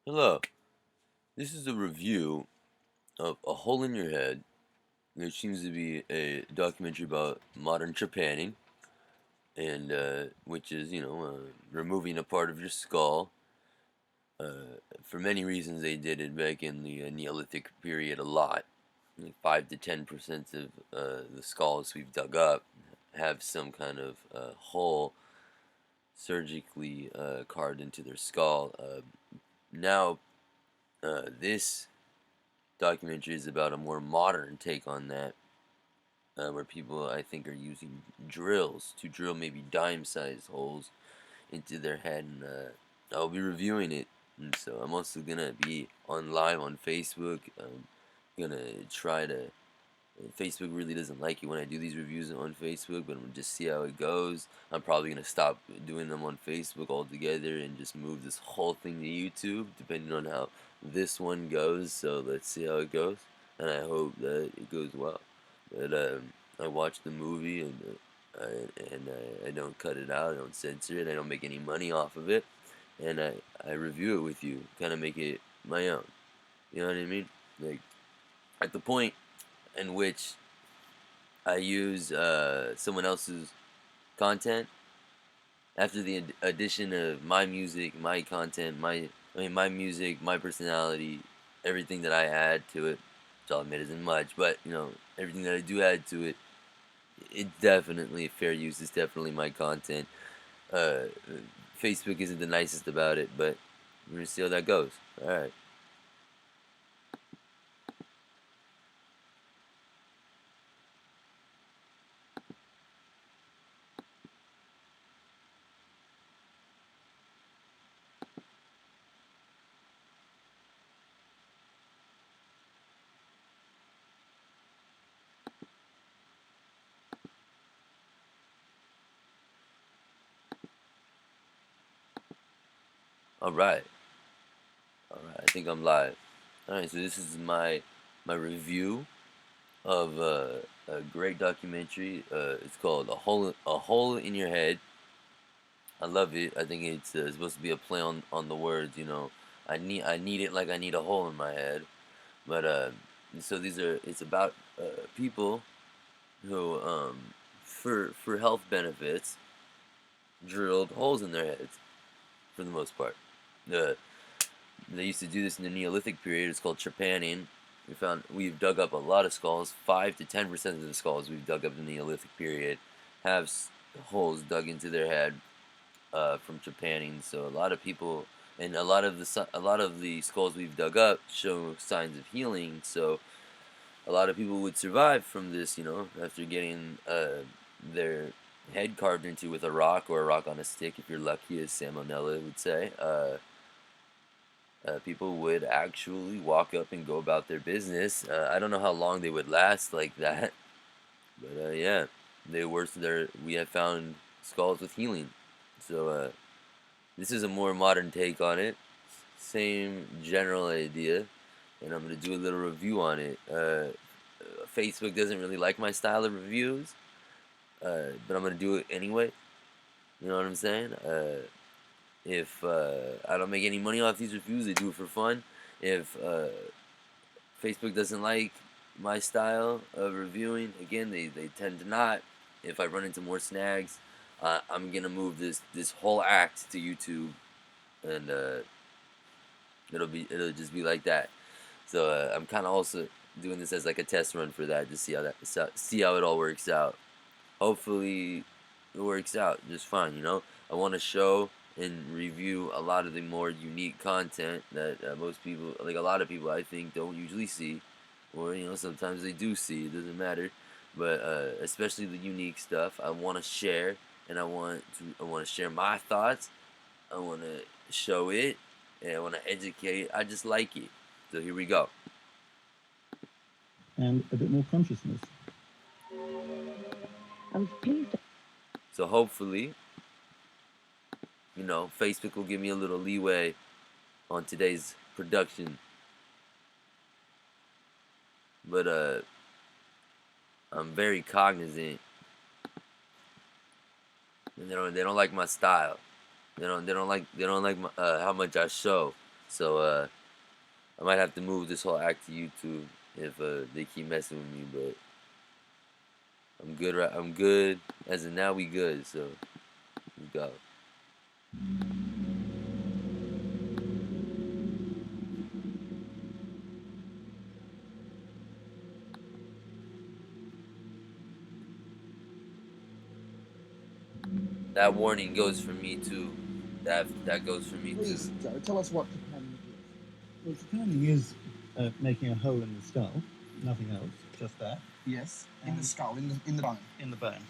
Hello, this is a review of A Hole in Your Head, which seems to be a documentary about modern trepanning, and which is, removing a part of your skull. For many reasons, they did it back in the Neolithic period a lot. Like 5 to 10% of the skulls we've dug up have some kind of hole surgically carved into their skull. Now, this documentary is about a more modern take on that, where people I think are using drills to drill maybe dime-sized holes into their head, and I'll be reviewing it. And so I'm also gonna be on live on Facebook. I'm gonna try to. Facebook really doesn't like it when I do these reviews on Facebook, but I'm just see how it goes. I'm probably gonna stop doing them on Facebook altogether and just move this whole thing to YouTube, depending on how this one goes. So let's see how it goes, and I hope that it goes well. But I watched the movie, and I don't cut it out. I don't censor it. I don't make any money off of it, and I review it with you, kind of make it my own. You know what I mean? Like at the point in which I use someone else's content after the addition of my music, my content, my music, my personality, everything that I add to it. Which I'll admit isn't much, but everything that I do add to it, it's definitely fair use. It's definitely my content. Uh, Facebook isn't the nicest about it, but we're gonna see how that goes. All right. All right. All right. I think I'm live. All right. So this is my review of a great documentary. It's called A Hole in Your Head. I love it. I think it's supposed to be a play on the words. I need it like I need a hole in my head. But so it's about people who for health benefits drilled holes in their heads for the most part. The They used to do this in the Neolithic period. It's called trepanning. We've dug up a lot of skulls. 5 to 10% of the skulls we've dug up in the Neolithic period have holes dug into their head from trepanning. So a lot of people and a lot of the skulls we've dug up show signs of healing. So a lot of people would survive from this. After getting their head carved into with a rock or a rock on a stick, if you're lucky, as Salmonella would say. People would actually walk up and go about their business. I don't know how long they would last like that, but yeah, we have found skulls with healing. So this is a more modern take on it. Same general idea, and I'm gonna do a little review on it. Facebook doesn't really like my style of reviews, but I'm gonna do it anyway. You know what I'm saying? If I don't make any money off these reviews, they do it for fun. If Facebook doesn't like my style of reviewing, again, they tend to not. If I run into more snags, I'm gonna move this whole act to YouTube, and it'll just be like that. So I'm kind of also doing this as like a test run for that to see how it all works out. Hopefully, it works out just fine. I want to show and review a lot of the more unique content that most people, like a lot of people, I think don't usually see, or sometimes they do see. It doesn't matter, but especially the unique stuff, I want to share, and I want to share my thoughts. I want to show it, and I want to educate. I just like it. So here we go. And a bit more consciousness. So hopefully, Facebook will give me a little leeway on today's production. But I'm very cognizant, and they don't like my style. They don't like my, how much I show. So I might have to move this whole act to YouTube if they keep messing with me. But I'm good. I'm good. As of now, we good. So we go. That warning goes for me too. That goes for me too. Please, Joe, tell us what Japanning is. Well, Japanning is making a hole in the skull, nothing else, just that. Yes, in the skull, in the bone. In the bone,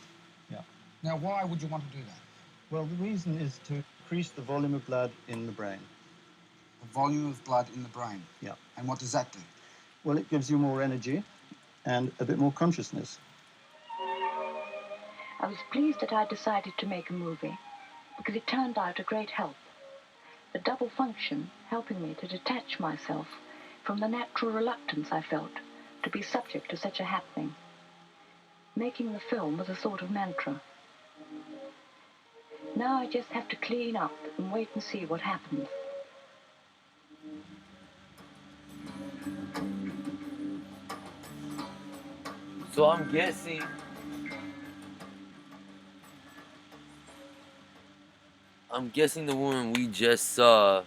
yeah. Now, why would you want to do that? Well, the reason is to increase the volume of blood in the brain. The volume of blood in the brain. Yeah. And what does that do? Well, it gives you more energy and a bit more consciousness. I was pleased that I decided to make a movie because it turned out a great help. The double function helping me to detach myself from the natural reluctance I felt to be subject to such a happening. Making the film was a sort of mantra. Now I just have to clean up and wait and see what happens. So I'm guessing the woman we just saw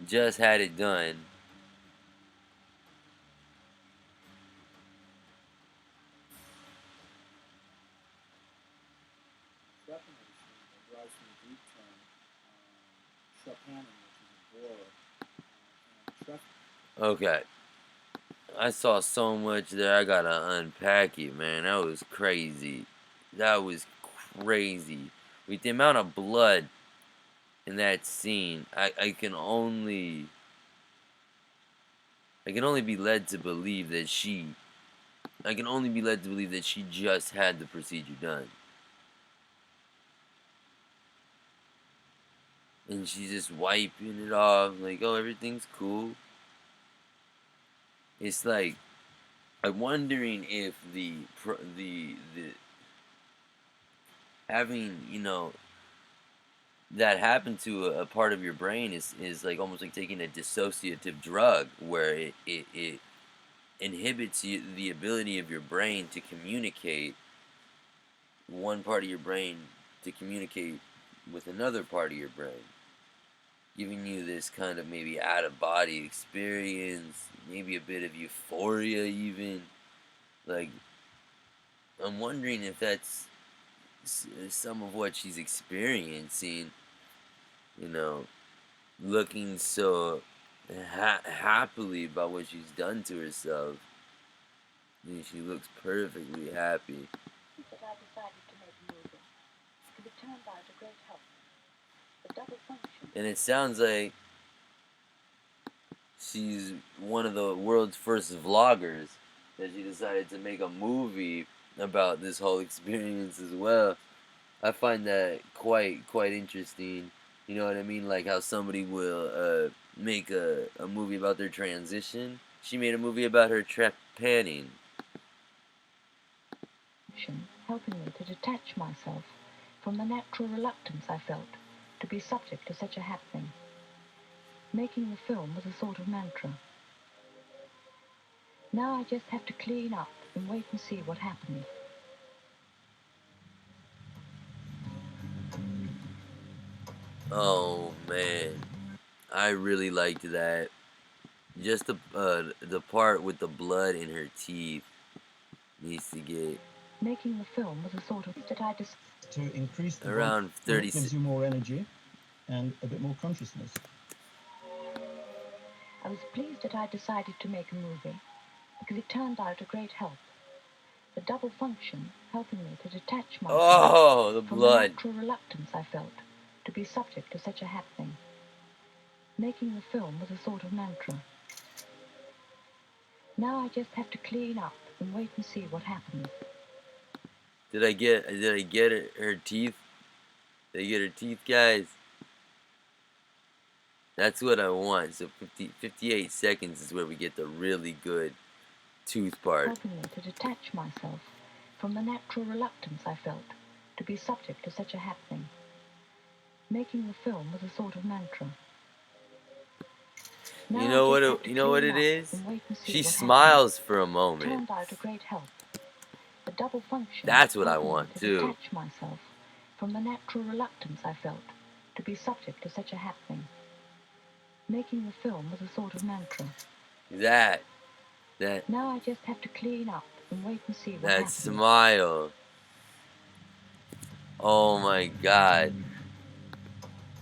just had it done. Okay. I saw so much there, I gotta unpack it, man. That was crazy. That was crazy. With the amount of blood in that scene, I can only be led to believe that she just had the procedure done. And she's just wiping it off, like, oh, everything's cool. It's like, I'm wondering if the having, that happen to a part of your brain is like almost like taking a dissociative drug where it inhibits the ability of your brain to communicate, one part of your brain to communicate with another part of your brain, giving you this kind of maybe out of body experience, maybe a bit of euphoria even. Like, I'm wondering if that's some of what she's experiencing, looking so happily about what she's done to herself. She looks perfectly happy. That I decided to make a movie because it turned out a great help. The double function. And it sounds like she's one of the world's first vloggers, that she decided to make a movie about this whole experience as well. I find that quite interesting. You know what I mean? Like how somebody will make a movie about their transition. She made a movie about her trepanning. Helping me to detach myself from the natural reluctance I felt to be subject to such a happening. Making the film was a sort of mantra. Now I just have to clean up and wait and see what happens. Oh man, I really liked that. Just the part with the blood in her teeth needs to get. Making the film was a sort of that I just To increase the around 30 gives you more energy and a bit more consciousness. I was pleased that I decided to make a movie because it turned out a great help. The double function helping me to detach myself the from blood. the natural reluctance I felt to be subject to such a happening. Making the film was a sort of mantra. Now I just have to clean up and wait and see what happens. Did I get her teeth? Did I get her teeth, guys? That's what I want. So 58 seconds is where we get the really good tooth part. Helping me to detach myself from the natural reluctance I felt to be subject to such a happening. Making the film was a sort of mantra. Now You I know just what have to you know what clean it up is? and wait and see She what smiles happens. for a It moment. turned out a great help. The double function That's what I helping me want to too. detach myself from the natural reluctance I felt to be subject to such a happening. Making the film was a sort of mantra. That Now I just have to clean up and wait and see what that happens. smile. Oh my god.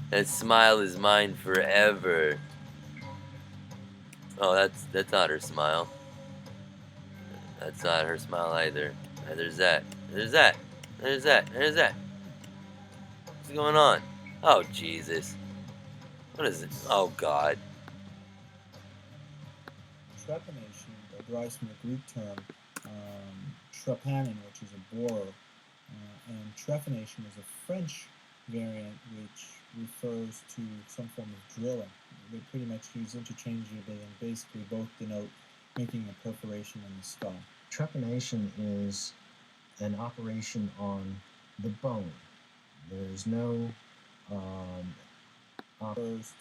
That smile is mine forever. Oh, that's not her smile. That's not her smile either. There's that. There's that. There's that. There's that. What's going on? Oh Jesus. What is it? Oh God. Trepanation derives from the Greek term trepanin, which is a borer, and trephination is a French variant which refers to some form of drilling. They're pretty much used interchangeably and basically both denote making a perforation in the skull. Trepanation is an operation on the bone. There's no First,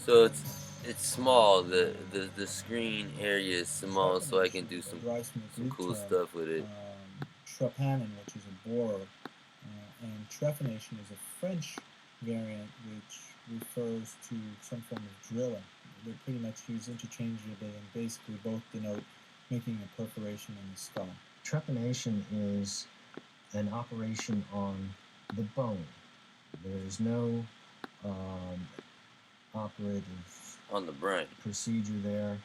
So it's small. The screen area is small, so I can do some derives from the Greek cool term stuff with it. trepanin, which is a borer, and trephination is a French variant which refers to some form of drilling. They're pretty much used interchangeably and basically both denote making a perforation in the skull. trepanation is an operation on the bone. There's no operative On the brain. procedure there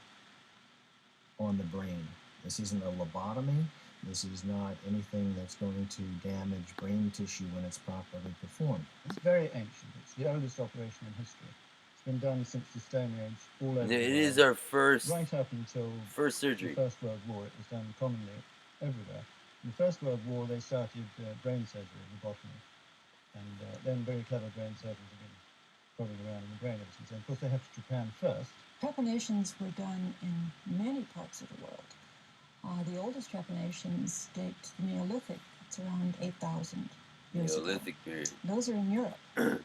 on the brain. This isn't a lobotomy. This is not anything that's going to damage brain tissue when it's properly performed. It's very ancient. It's the oldest operation in history. It's been done since the Stone Age all over It the world. is our first Right up until surgery. the First World War, it was done commonly everywhere. In the First World War, they started brain surgery, lobotomy, and then very clever brain surgeons have been prodding around in the brain ever since then. Of course, they have to Japan first. Trepanations were done in many parts of the world. The oldest trepanations date to the Neolithic. It's around 8,000 years ago. Neolithic period. Those are in Europe.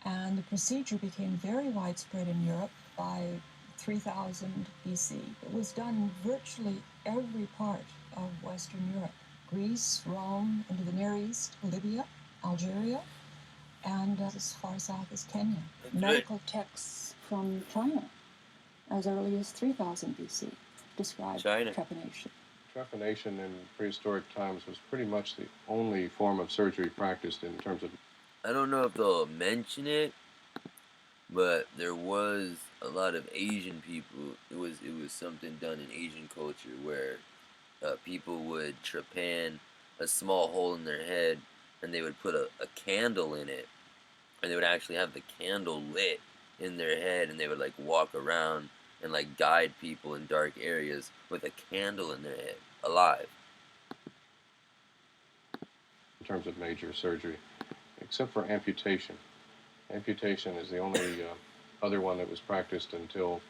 And the procedure became very widespread in Europe by 3000 BC. It was done in virtually every part of Western Europe. Greece, Rome, into the Near East, Libya, Algeria, and as far south as Kenya. Medical texts from China, as early as 3000 BC, describe China. trepanation. Trepanation in prehistoric times was pretty much the only form of surgery practiced in terms of. I don't know if they'll mention it, but there was a lot of Asian people. It was something done in Asian culture where people would trepan a small hole in their head, and they would put a candle in it, and they would actually have the candle lit in their head, and they would like walk around and like guide people in dark areas with a candle in their head, alive. In terms of major surgery, except for amputation. Amputation is the only other one that was practiced until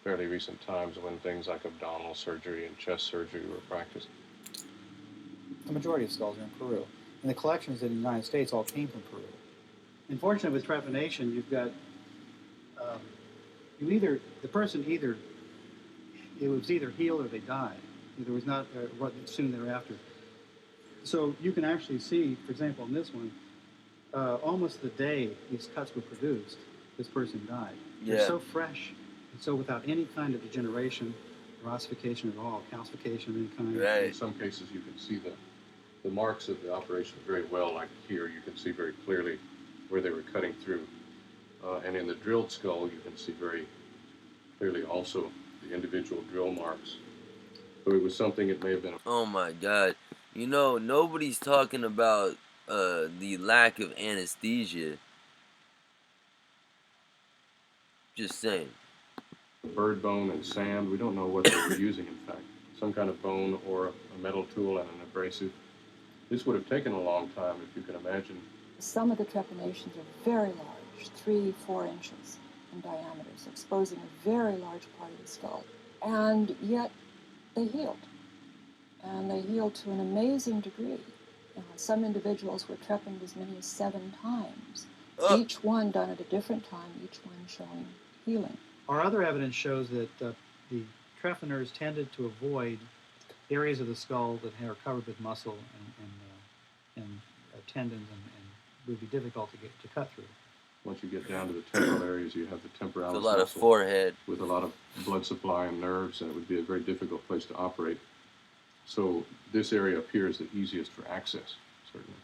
fairly recent times when things like abdominal surgery and chest surgery were practiced. The majority of skulls are in Peru, and the collections in the United States all came from Peru. Unfortunately, with trepanation, you've got the person either healed or they died. There was not soon thereafter. So you can actually see, for example, in this one, almost the day these cuts were produced, this person died. Yeah. They're so fresh, and so without any kind of degeneration or ossification at all, calcification of any kind. Right. In some cases, you can see the marks of the operation very well. Like here, you can see very clearly where they were cutting through. And in the drilled skull, you can see very clearly also the individual drill marks. So it was something, it may have been a. Oh my God. You know, nobody's talking about the lack of anesthesia. Just saying. Bird bone and sand. We don't know what they were using, in fact. Some kind of bone or a metal tool and an abrasive. This would have taken a long time, if you can imagine. Some of the trepanations are very large, 3-4 inches in diameter, so exposing a very large part of the skull. And yet they healed. and they healed to an amazing degree. Some individuals were trephined as many as 7 times, each one done at a different time, each one showing healing. Our other evidence shows that the trephiners tended to avoid areas of the skull that are covered with muscle and tendons and would be difficult to cut through. Once you get down to the temporal areas, you have the temporalis It's a lot of muscle forehead. with a lot of blood supply and nerves, and it would be a very difficult place to operate. So this area appears the easiest for access, certainly.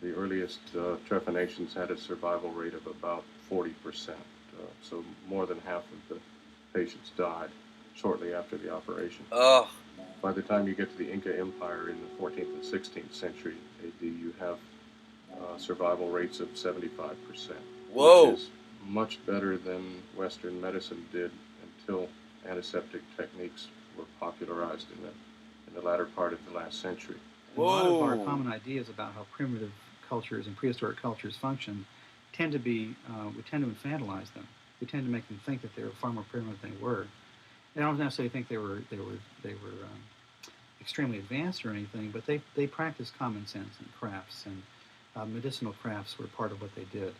The earliest trephinations had a survival rate of about 40%, so more than half of the patients died shortly after the operation. Oh, By the time you get to the Inca Empire in the 14th and 16th century AD, you have survival rates of 75%, whoa. which is much better than Western medicine did until antiseptic techniques were popularized in the latter part of the last century. A lot of our Whoa. common ideas about how primitive cultures and prehistoric cultures function tend to be, we tend to infantilize them. We tend to make them think that they were far more primitive than they were. And I don't necessarily think they were extremely advanced or anything, but they practiced common sense and crafts, and medicinal crafts were part of what they did.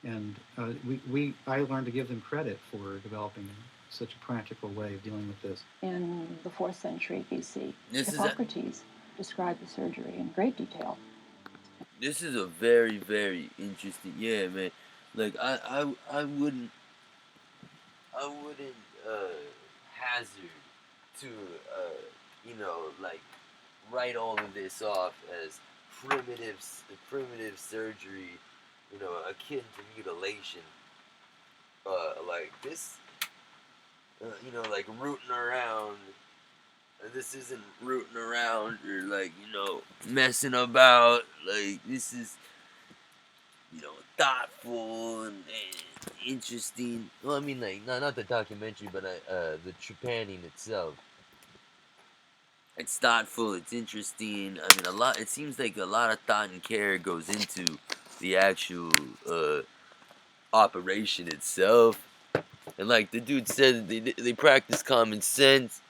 And I learned to give them credit for developing such a practical way of dealing with this. In the 4th century BC, This is a- Hippocrates described the surgery in great detail. This is a very, very interesting. Yeah, man. Like I wouldn't hazard to like write all of this off as primitive surgery, akin to mutilation. Like this, like rooting around. This isn't rooting around or like messing about. Like this is thoughtful and interesting. Well, I mean, like not the documentary, but the trepanning itself. It's thoughtful. It's interesting. I mean, a lot. It seems like a lot of thought and care goes into the actual operation itself. And like the dude said, they practice common sense.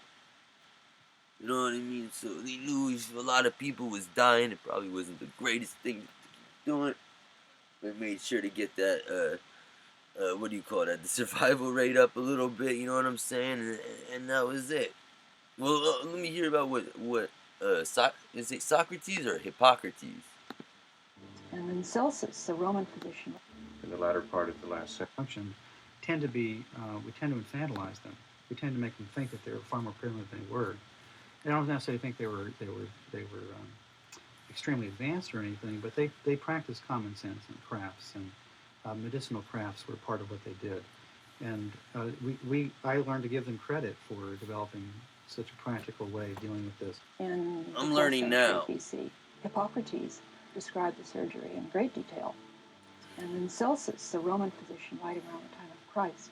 You know what I mean? So they knew if a lot of people was dying, it probably wasn't the greatest thing to keep doing. They made sure to get that, what do you call that? The survival rate up a little bit, you know what I'm saying? And that was it. Well, let me hear about is it Socrates or Hippocrates? And then Celsus, the Roman physician. In the latter part of the last century. Function tend to be, we tend to infantilize them. We tend to make them think that they were far more primitive than they were. And I don't necessarily think they were extremely advanced or anything, but they practiced common sense and crafts, and medicinal crafts were part of what they did. And I learned to give them credit for developing such a practical way of dealing with this. In the I'm 4th learning now. century BC, Hippocrates described the surgery in great detail. And then Celsus, the Roman physician writing around the time of Christ,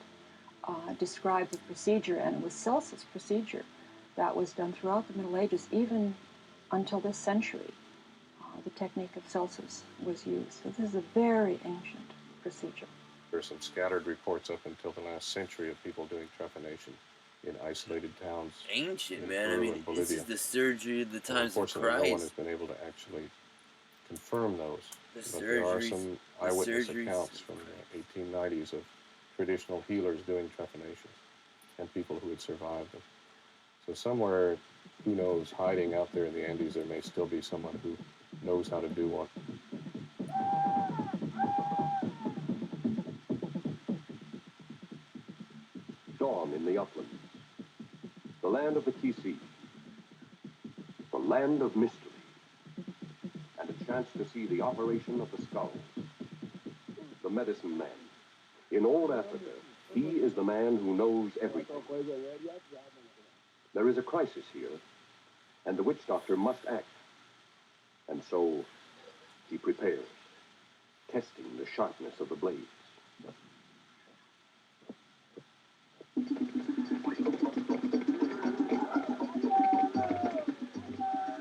described the procedure, and it was Celsus' procedure that was done throughout the Middle Ages, even until this century. The technique of Celsus was used. So this is a very ancient procedure. There are some scattered reports up until the last century of people doing trephination in isolated towns. Ancient, in man. I Peru mean, and this Bolivia. is the surgery of the And times of unfortunately, no one has Christ. been able to actually confirm those. The But there are surgeries- some the eyewitness surgeries accounts of from the 1890s of traditional healers doing trephinations and people who had survived them. So somewhere, who knows, hiding out there in the Andes, there may still be someone who knows how to do one. Dawn in the uplands, the land of the Kisi, the land of mystery, and a chance to see the operation of the skull. The medicine man. In old Africa, he is the man who knows everything. There is a crisis here, and the witch doctor must act. And so, he prepares, testing the sharpness of the blades.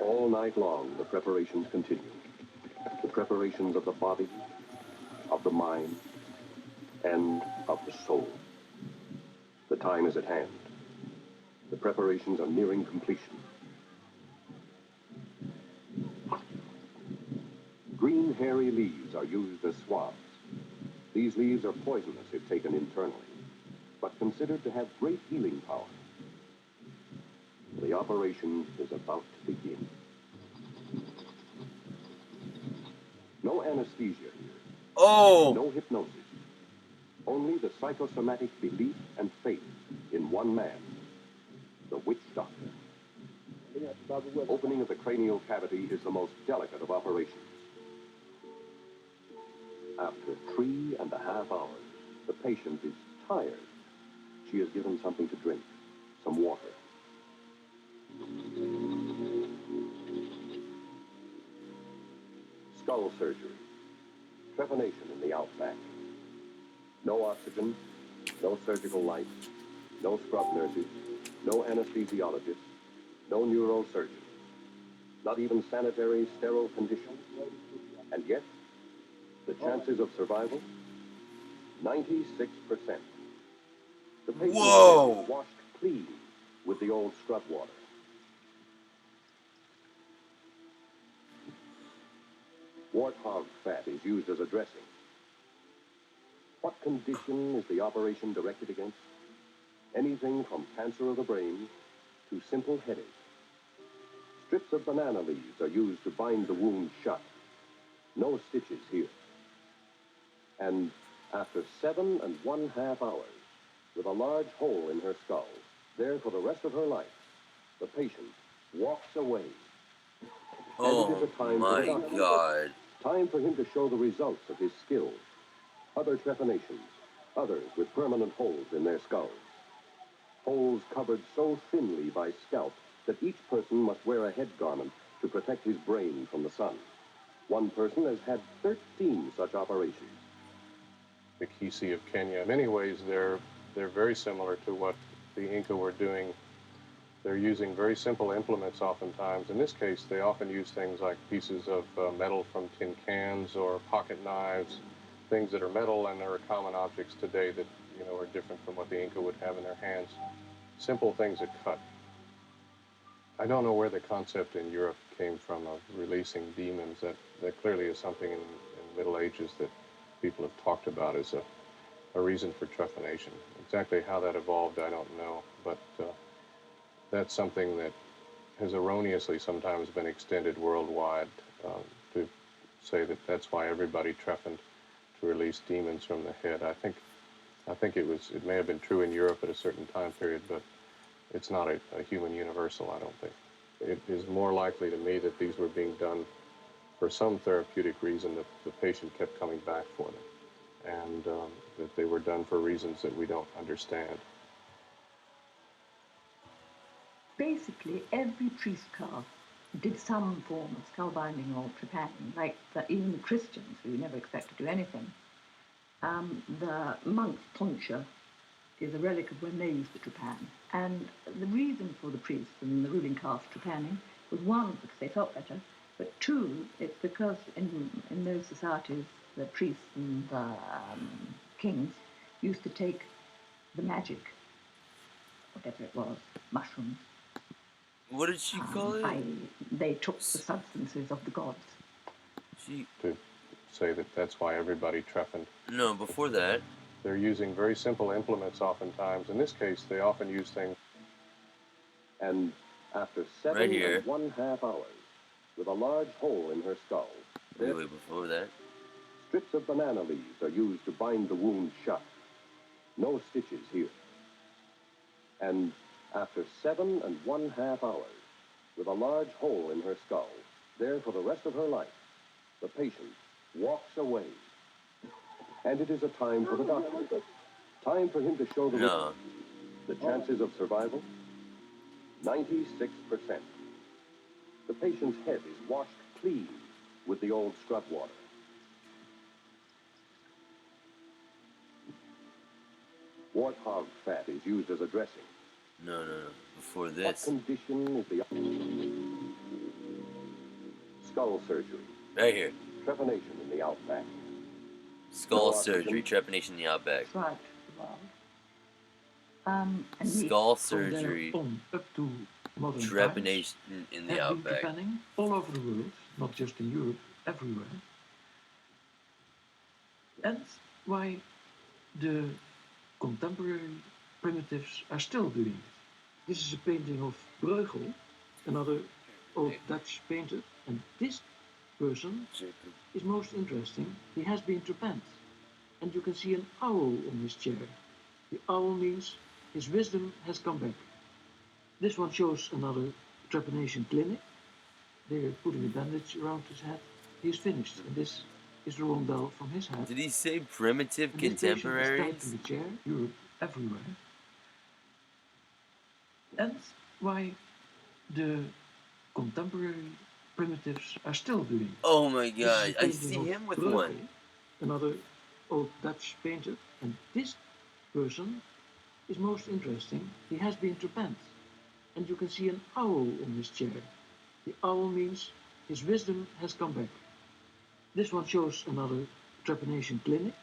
All night long, the preparations continue. The preparations of the body, of the mind, and of the soul. The time is at hand. The preparations are nearing completion. green, hairy leaves are used as swabs. These leaves are poisonous if taken internally, but considered to have great healing power. The operation is about to begin. No anesthesia here. Oh! No hypnosis. Only the psychosomatic belief and faith in one man, the witch doctor. Opening of the cranial cavity is the most delicate of operations. After 3.5 hours, the patient is tired. She is given something to drink, some water. Skull surgery. Trepanation in the outback. No oxygen, no surgical light, no scrub nurses, no anesthesiologists, no neurosurgeon. Not even sanitary, sterile conditions. And yet, the chances of survival? 96%. The patient Whoa! is washed clean with the old scrub water. Warthog fat is used as a dressing. What condition is the operation directed against? Anything from cancer of the brain to simple headache. Strips of banana leaves are used to bind the wound shut. No stitches here. And after 7.5 hours, with a large hole in her skull, there for the rest of her life, the patient walks away. And it is a Oh time for the my doctor. god. Time for him to show the results of his skill. Other trepanations, others with permanent holes in their skulls. Holes covered so thinly by scalp that each person must wear a head garment to protect his brain from the sun. One person has had 13 such operations. The Kisi of Kenya. In many ways, they're very similar to what the Inca were doing. They're using very simple implements oftentimes. In this case, they often use things like pieces of metal from tin cans or pocket knives, things that are metal and are common objects today that, are different from what the Inca would have in their hands. Simple things that cut. I don't know where the concept in Europe came from of releasing demons. That clearly is something in the Middle Ages that people have talked about as a reason for trepanation. Exactly how that evolved, I don't know, but that's something that has erroneously sometimes been extended worldwide to say that that's why everybody trepanned, to release demons from the head. I think it may have been true in Europe at a certain time period, but it's not a human universal, I don't think. It is more likely to me that these were being done for some therapeutic reason that the patient kept coming back for them, and that they were done for reasons that we don't understand. Basically, every priest caste did some form of skull binding or trepanning, like even the Christians, who you never expect to do anything. The monk's tonsure is a relic of when they used to trepan. And the reason for the priests and the ruling caste trepanning was, one, because they felt better, but two, it's because in those societies, the priests and the kings used to take the magic, whatever it was, mushrooms. What did she call it? They took the substances of the gods. To say that that's why everybody trepanned. No, before that. They're using very simple implements oftentimes. In this case, they often use things. And after Right here. 7.5 hours, with a large hole in her skull, Wait, before that. strips of banana leaves are used to bind the wound shut. No stitches here. And after 7.5 hours, with a large hole in her skull, there for the rest of her life, the patient walks away. And it is a time for the doctor. Time for him to show the results. The chances of survival? 96%. The patient's head is washed clean with the old scrub water. Warthog fat is used as a dressing. No. Before What this. condition is the skull surgery? Right here. Trepanation in the outback. Skull surgery, trepanation in the outback. That's right. And Skull From there surgery, on up to modern trepanation in times, the have been outback. trepanning all over the world, not just in Europe, everywhere. And why the contemporary primitives are still doing it. This is a painting of Bruegel, another old Dutch painter, and this person is most interesting. He has been trepanned, and you can see an owl on his chair. The owl means his wisdom has come back. This one shows another trepanation clinic. They're putting a bandage around his head. He's finished, and this is the rondel from his head. Did he say primitive And this patient is tied to contemporaries? the chair, Europe, everywhere. And why the contemporary primitives are still doing it. Oh my This is god, a I painting see of him with Bruegel, one. another old Dutch painter, and this person is most interesting. He has been trepanned, and you can see an owl on his chair. The owl means his wisdom has come back. This one shows another trepanation clinic.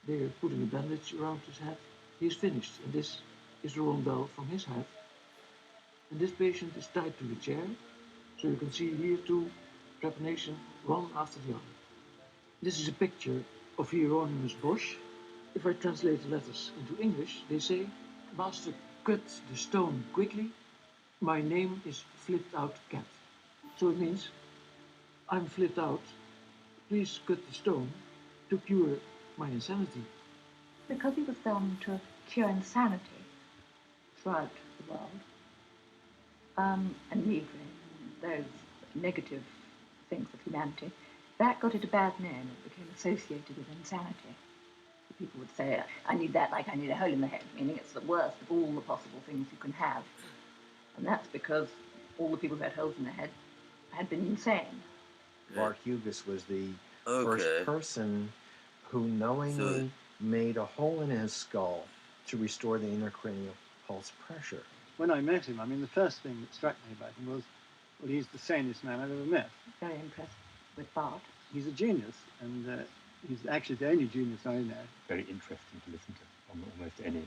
They're putting a bandage around his head. He's finished, and this is the rondel from his head. And this patient is tied to the chair, so you can see here two trepanation, one after the other. This is a picture of Hieronymus Bosch. If I translate the letters into English, they say, "Master, cut the stone quickly. My name is Flipped Out Cat." So it means, I'm flipped out. Please cut the stone to cure my insanity. Because he was done to cure insanity throughout the world, and migraine, those negative things of humanity, that got it a bad name. It became associated with insanity. People would say, I need that like I need a hole in the head, meaning it's the worst of all the possible things you can have. And that's because all the people who had holes in their head had been insane. Bart Hughes was the Okay. first person who knowingly made a hole in his skull to restore the intracranial pulse pressure. When I met him, I mean, the first thing that struck me about him was, well, he's the sanest man I've ever met. Very impressed with Bart. He's a genius, and he's actually the only genius I know. Very interesting to listen to on almost any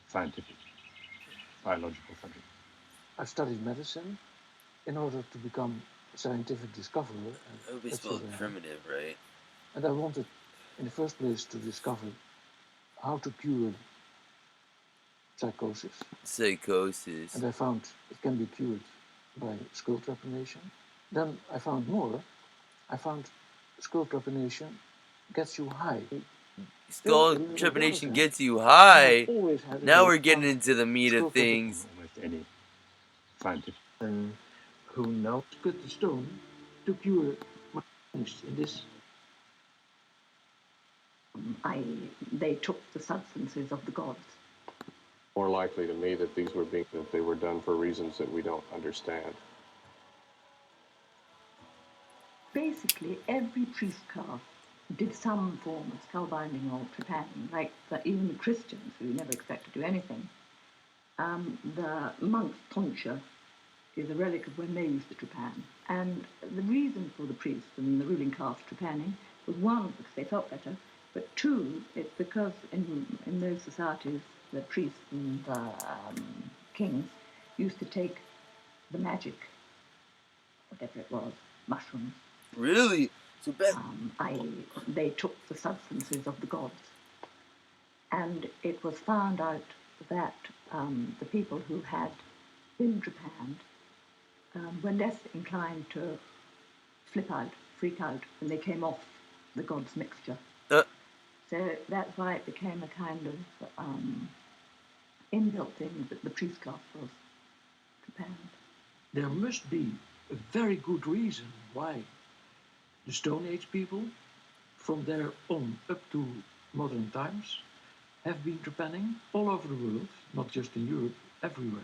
scientific, biological subject. I've studied medicine in order to become a scientific discoverer. That would be That's spelled what I am. primitive, right? And I wanted, in the first place, to discover how to cure psychosis. Psychosis. And I found it can be cured by skull trepanation. Then I found more. I found skull trepanation gets you high. Skull Still, trepanation I've gets you high. always had a Now great we're getting fun into the meat skull of things. Almost any scientific. And who knows? cut the stone to cure my things in this. They took the substances of the gods. More likely to me that these were that they were done for reasons that we don't understand. Basically, every priest caste did some form of skull binding or trepanning, like even the Christians, who never expect to do anything. The monk's tonsure is a relic of when they used to trepan. And the reason for the priests and the ruling caste trepanning was, one, because they felt better, but two, it's because in those societies, the priests and the kings used to take the magic, whatever it was, mushrooms. Really? So back. They took the substances of the gods. And it was found out that the people who had been trepanned were less inclined to flip out, freak out, when they came off the gods' mixture. So that's why it became a kind of inbuilt thing that the priest caste was trepanned. There must be a very good reason why the Stone Age people, from there on up to modern times, have been trepanning all over the world, not just in Europe, everywhere.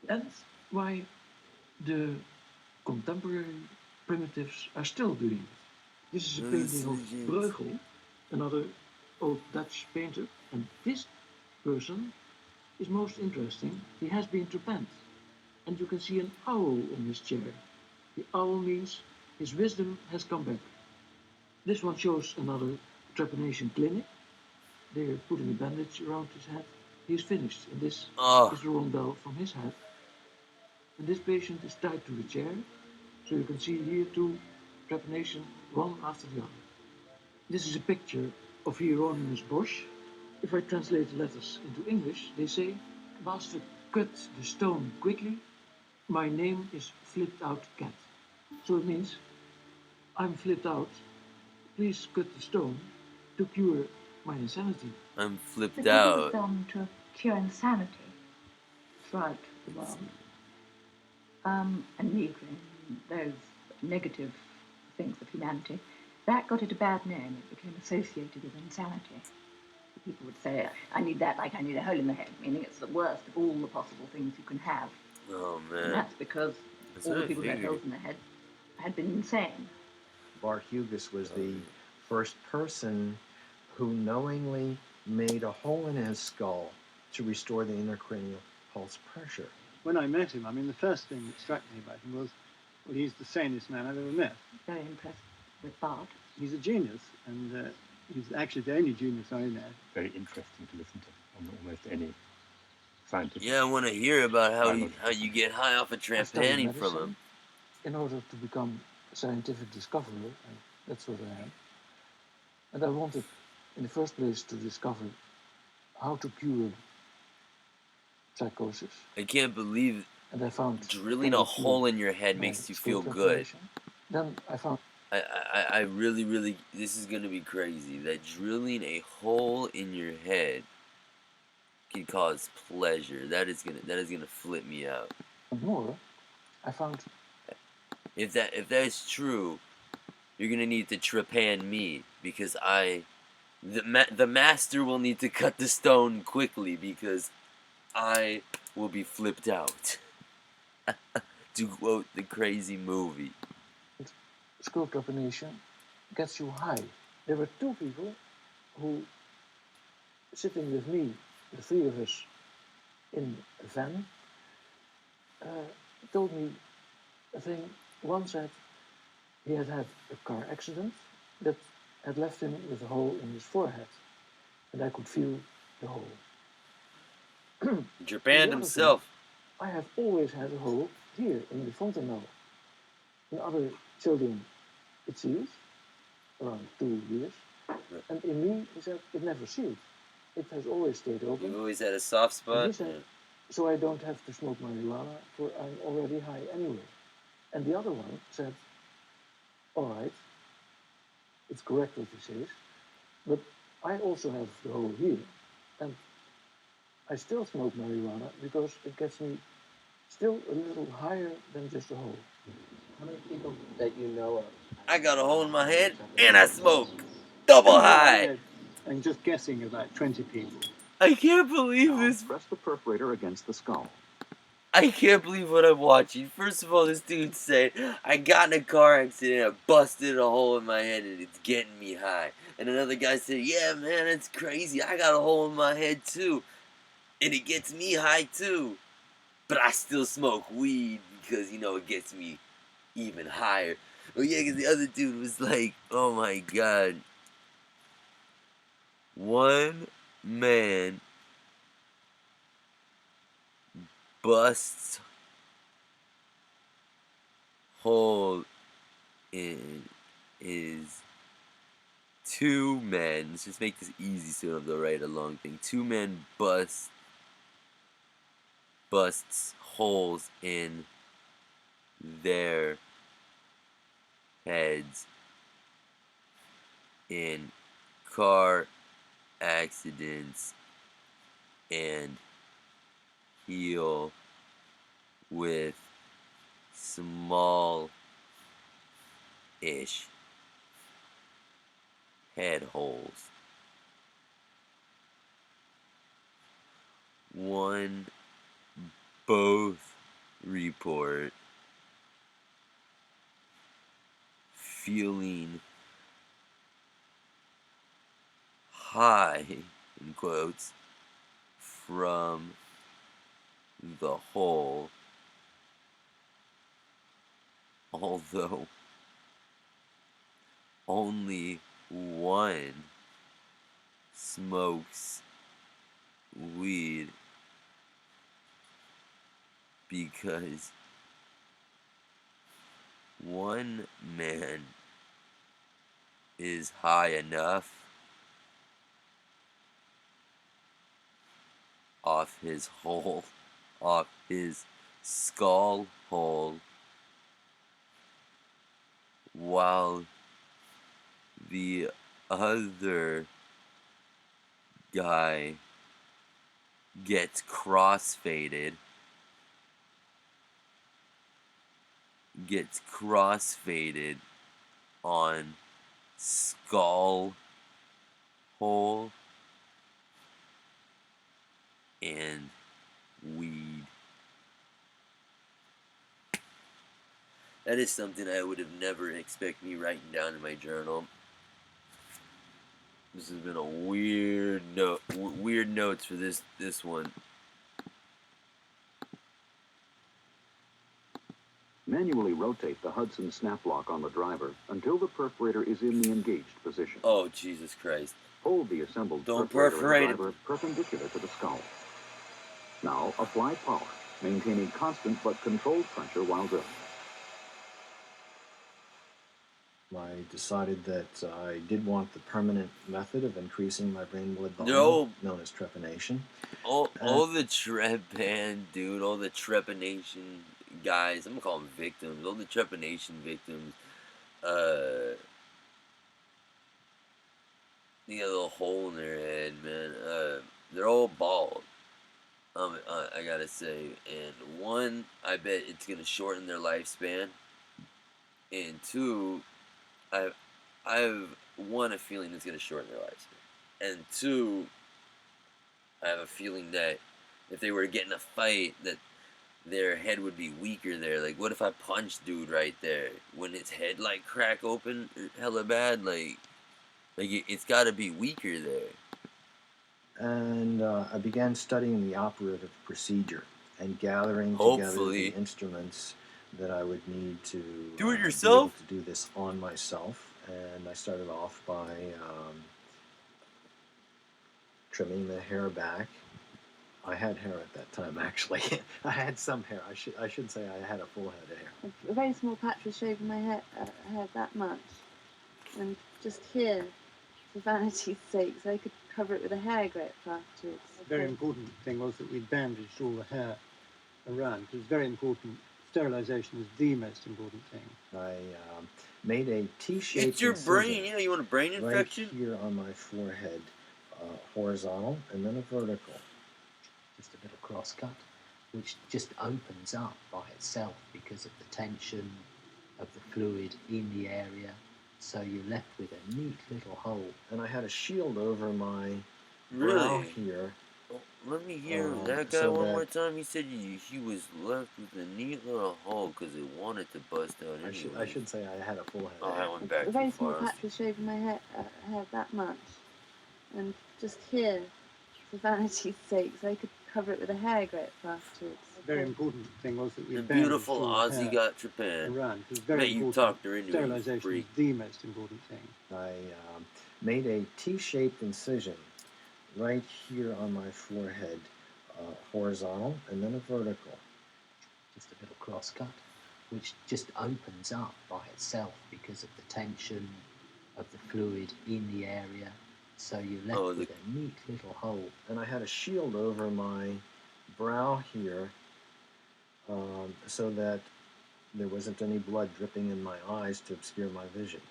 And why the contemporary primitives are still doing it. This is a painting of Bruegel, another old Dutch painter, and this person is most interesting. He has been trepanned, and you can see an owl on his chair. The owl means his wisdom has come back. This one shows another trepanation clinic. They're putting a bandage around his head. He's finished, and this is the rondel from his head. And this patient is tied to the chair, so you can see here two trepanation one after the other. This is a picture of Hieronymus Bosch. If I translate the letters into English, they say, Master, cut the stone quickly. My name is Flipped Out Cat. So it means, I'm flipped out. Please cut the stone to cure my insanity. I'm flipped The good was out. done to cure insanity throughout the world. And migraine, those negative things of humanity, that got it a bad name. It became associated with insanity. People would say, I need that like I need a hole in the head, meaning it's the worst of all the possible things you can have. Oh And man. that's because That's all what the I people who had figured. holes in their head had been insane. Bart Hughes was the first person who knowingly made a hole in his skull to restore the intracranial pulse pressure. When I met him, I mean, the first thing that struck me about him was, well, he's the sanest man I've ever met. Very impressed with Bart. He's a genius, and he's actually the only genius I know. Very interesting to listen to on almost any scientific. Yeah, I want to hear about how biological you get high off of I studied trepanning from medicine him. in order to become a scientific discoverer, and that's what I am. And I wanted, in the first place, to discover how to cure psychosis. I can't believe And I found drilling a chemical hole fluid in your head by makes you skull feel good. trepanation. Then I found I really, this is gonna be crazy. That drilling a hole in your head can cause pleasure. That is gonna flip me out. more. I found If that's true, you're gonna need to trepan me because the master will need to cut the stone quickly because I will be flipped out. To quote the crazy movie. skull trepanation gets you high. There were two people who, sitting with me, the three of us, in a van, told me a thing. One said he had had a car accident that had left him with a hole in his forehead, and I could feel the hole. Japan himself. I have always had a hole here in the fontanelle. In other children, it seals around 2 years, and in me, he said, it never sealed. It has always stayed open. You've always had a soft And he spot. said, so I don't have to smoke marijuana, for I'm already high anyway. And the other one said, all right, it's correct what he says, but I also have the hole here, and I still smoke marijuana because it gets me still a little higher than just a hole. How many people that you know of? I got a hole in my head and I smoke. Double high. I'm just guessing about 20 people. I can't believe this. Press the perforator against the skull. I can't believe what I'm watching. First of all, this dude said, I got in a car accident, I busted a hole in my head and it's getting me high. And another guy said, yeah man, it's crazy. I got a hole in my head too. And it gets me high too. But I still smoke weed because, it gets me even higher. Well, yeah, because the other dude was like, oh my god. One man busts hole in his two men. Let's just make this easy so I don't have to write a long thing. Two men busts holes in their heads in car accidents and heal with small-ish head holes. Both report feeling high, in quotes, from the hole, although only one smokes weed because one man is high enough off his skull hole, while the other guy gets crossfaded on skull hole and weed. That is something I would have never expected me writing down in my journal. This has been a weird notes for this one. Manually rotate the Hudson snap lock on the driver until the perforator is in the engaged position. Oh, Jesus Christ. Hold the assembled Don't perforator perforate in it. the driver perpendicular to the skull. Now apply power, maintaining constant but controlled pressure while drilling. I decided that I did want the permanent method of increasing my brain blood volume, No. known as trepanation. All the trepan, dude, all the trepanation guys, I'm gonna call them victims, all the trepanation victims, they got a little hole in their head, man. They're all bald. I gotta say, and one, I bet it's gonna shorten their lifespan, and two, I've one, a feeling it's gonna shorten their lifespan, and two, I have a feeling that if they were to get in a fight, that their head would be weaker there. Like, what if I punch dude right there? Wouldn't his head, like, crack open hella bad? Like it's gotta be weaker there. And I began studying the operative procedure and gathering together Hopefully. the instruments that I would need to Do it be yourself? able to do this on myself. And I started off by trimming the hair back. I had hair at that time, actually. I had some hair. I should say I had a full head of hair. A very small patch was shaving my hair that much, and just here, for vanity's sake, so I could cover it with a hair grip afterwards. The very important thing was that we bandaged all the hair around. It was very important. Sterilization is the most important thing. I made a T-shaped It's your incision brain, you know, you want a brain right infection? here on my forehead, horizontal and then a vertical. Just a little cross cut, which just opens up by itself because of the tension of the fluid in the area. So you're left with a neat little hole. And I had a shield over my Really? brow here. Oh, let me hear that guy so one that- more time. He said he was left with a neat little hole because it wanted to bust out anyway. I should say I had a full head Oh, of I hair. went back A very too small far. patch was shaving my hair that much, and just here, for vanity's sake, so I could cover it with a hair grip afterwards. The very important thing was that we The bandaged beautiful all the Aussie hair got Japan. around. It was very Man, you important. talked her into it, you Sterilization freak. is the most important thing. I made a T-shaped incision right here on my forehead, horizontal and then a vertical. Just a little cross cut, which just opens up by itself because of the tension of the fluid in the area. So you're left Oh, with a neat little hole. And I had a shield over my brow here, so that there wasn't any blood dripping in my eyes to obscure my vision.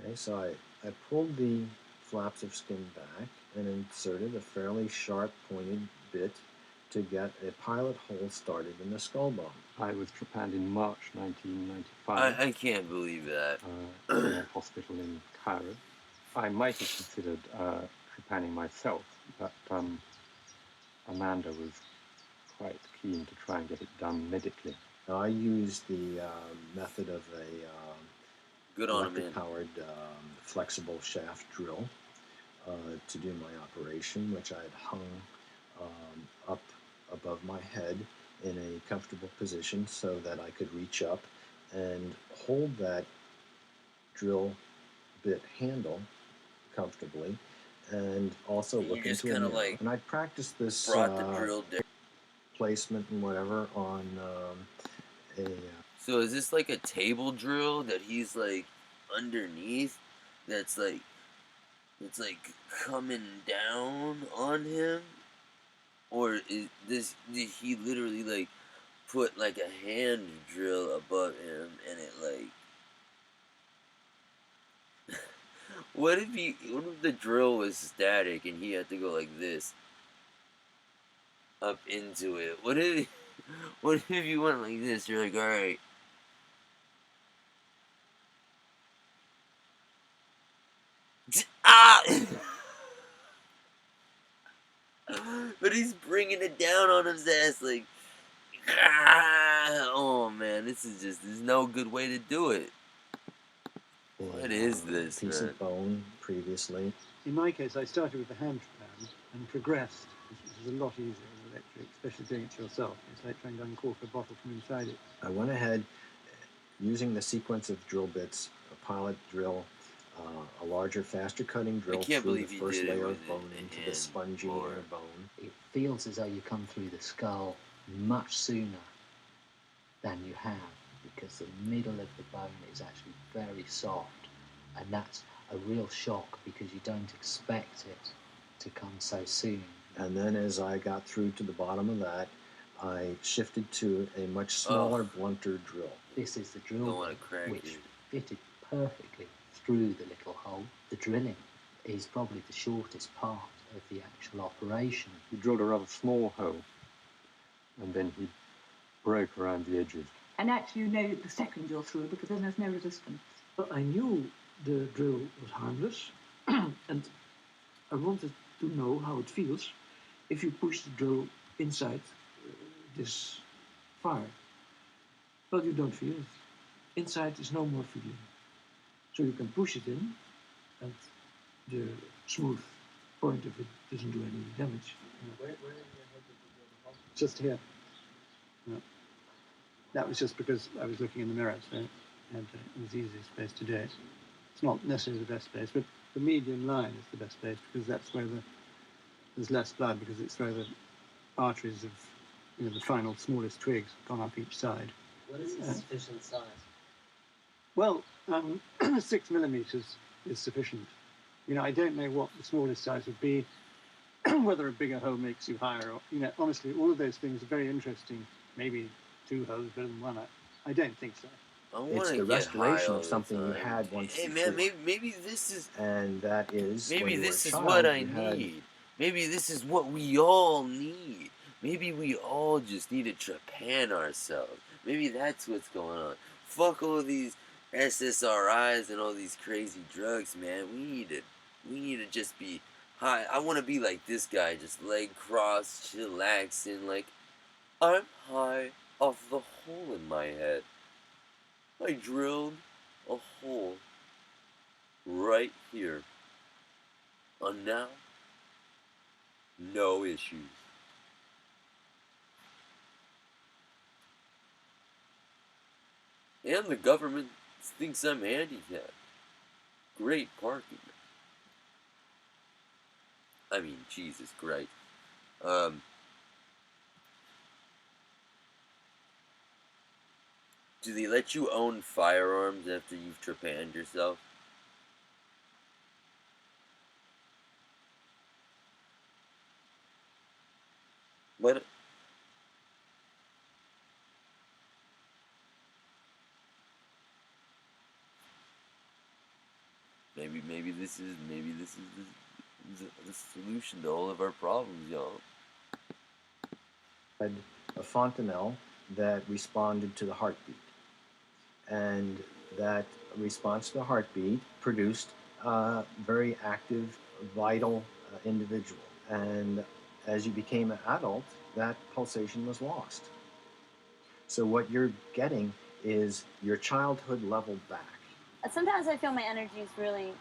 Okay, so I pulled the flaps of skin back and inserted a fairly sharp pointed bit to get a pilot hole started in the skull bone. I was trepanned in March 1995 I can't believe that. in a hospital in Cairo. I might have considered trepanning myself, but Amanda was quite keen to try and get it done medically. Now, I used the method of a Good on him, man. electric-powered flexible shaft drill to do my operation, which I had hung up above my head in a comfortable position so that I could reach up and hold that drill bit handle comfortably, and also You look just into a kinda, mirror. like, And I practiced this Brought the drill down. placement and whatever on So is this like a table drill that he's like underneath? That's like it's like coming down on him, or is this? Did he literally like put like a hand drill above him and it like? What if the drill was static and he had to go like this up into it? What if you went like this? You're like, all right. Ah! But he's bringing it down on his ass like, ah! Oh man, there's no good way to do it. What is this, piece man? of bone previously. In my case, I started with the hand trepan and progressed, which is a lot easier than electric, especially doing it yourself. It's like trying to uncork a bottle from inside it. I went ahead using the sequence of drill bits, a pilot drill, a larger, faster cutting drill through the first layer of bone into the spongy inner bone. It feels as though you come through the skull much sooner than you have, because the middle of the bone is actually very soft, and that's a real shock because you don't expect it to come so soon. And then as I got through to the bottom of that, I shifted to a much smaller, blunter drill. This is the drill which fitted perfectly through the little hole. The drilling is probably the shortest part of the actual operation. He drilled a rather small hole, and then he broke around the edges. And actually you know the second you're through because then there's no resistance. But I knew the drill was harmless, and I wanted to know how it feels if you push the drill inside this fire. Well, you don't feel it. Inside is no more feeling. So you can push it in, and the smooth point of it doesn't do any damage. Where did you have the hole? Just here. No. That was just because I was looking in the mirror, so it was the easiest place to do it. It's not necessarily the best place, but the median line is the best place because that's where there's less blood, because it's where the arteries of the final smallest twigs have gone up each side. What is a sufficient size? Well, 6 millimeters is sufficient. I don't know what the smallest size would be, whether a bigger hole makes you higher, or, honestly, all of those things are very interesting. Maybe 2 holes better than 1. I don't think so. It's the restoration of something you had once Hey before. man, maybe this is. And that is. Maybe when you this were is a child, what I you had- need. Maybe this is what we all need. Maybe we all just need to trepan ourselves. Maybe that's what's going on. Fuck all these SSRIs and all these crazy drugs, man. We need to just be high. I want to be like this guy, just leg crossed, chillaxing, like I'm high off the hole in my head. I drilled a hole right here. And now, no issues. And the government thinks I'm handicapped. Great parking. I mean, Jesus Christ. Do they let you own firearms after you've trepanned yourself? What? Maybe this is the solution to all of our problems, y'all. Had a fontanelle that responded to the heartbeat, and that response to the heartbeat produced a very active, vital individual. And as you became an adult, that pulsation was lost. So what you're getting is your childhood level back. Sometimes I feel my energy is really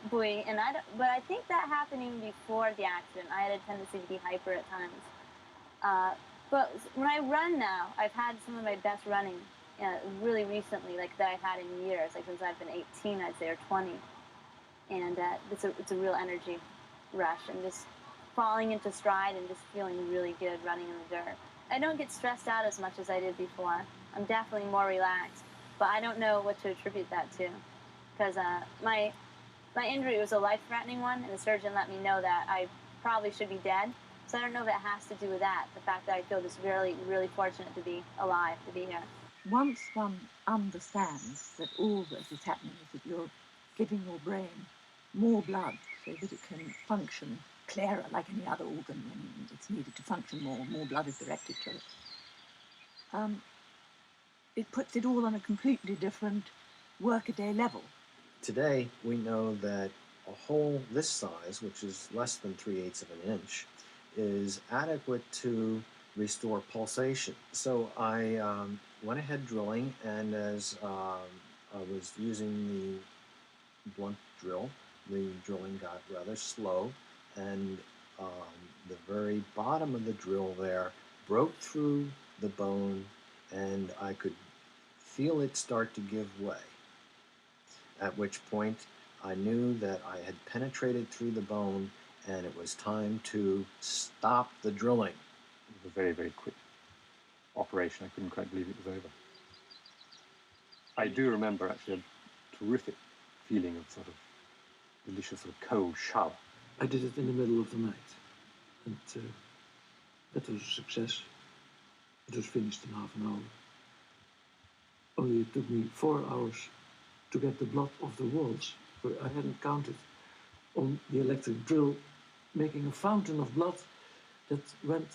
buoyant, but I think that happening before the accident. I had a tendency to be hyper at times. But when I run now, I've had some of my best running really recently, like that I've had in years, like since I've been 18, I'd say, or 20. And it's a real energy rush, and just falling into stride and just feeling really good running in the dirt. I don't get stressed out as much as I did before. I'm definitely more relaxed, but I don't know what to attribute that to, because my injury was a life-threatening one, and the surgeon let me know that I probably should be dead. So I don't know if it has to do with that, the fact that I feel just really, really fortunate to be alive, to be here. Once one understands that all that is happening is that you're giving your brain more blood so that it can function clearer like any other organ when it's needed to function more blood is directed to it. It puts it all on a completely different workaday level. Today, we know that a hole this size, which is less than 3/8 of an inch, is adequate to restore pulsation. So I went ahead drilling, and as I was using the blunt drill, the drilling got rather slow, and the very bottom of the drill there broke through the bone, and I could feel it start to give way. At which point I knew that I had penetrated through the bone and it was time to stop the drilling. It was a very, very quick operation. I couldn't quite believe it was over. I do remember actually a terrific feeling of sort of delicious sort of cold shower. I did it in the middle of the night, and that was a success. It was finished in half an hour. Only it took me 4 hours to get the blood off the walls. I hadn't counted on the electric drill making a fountain of blood that went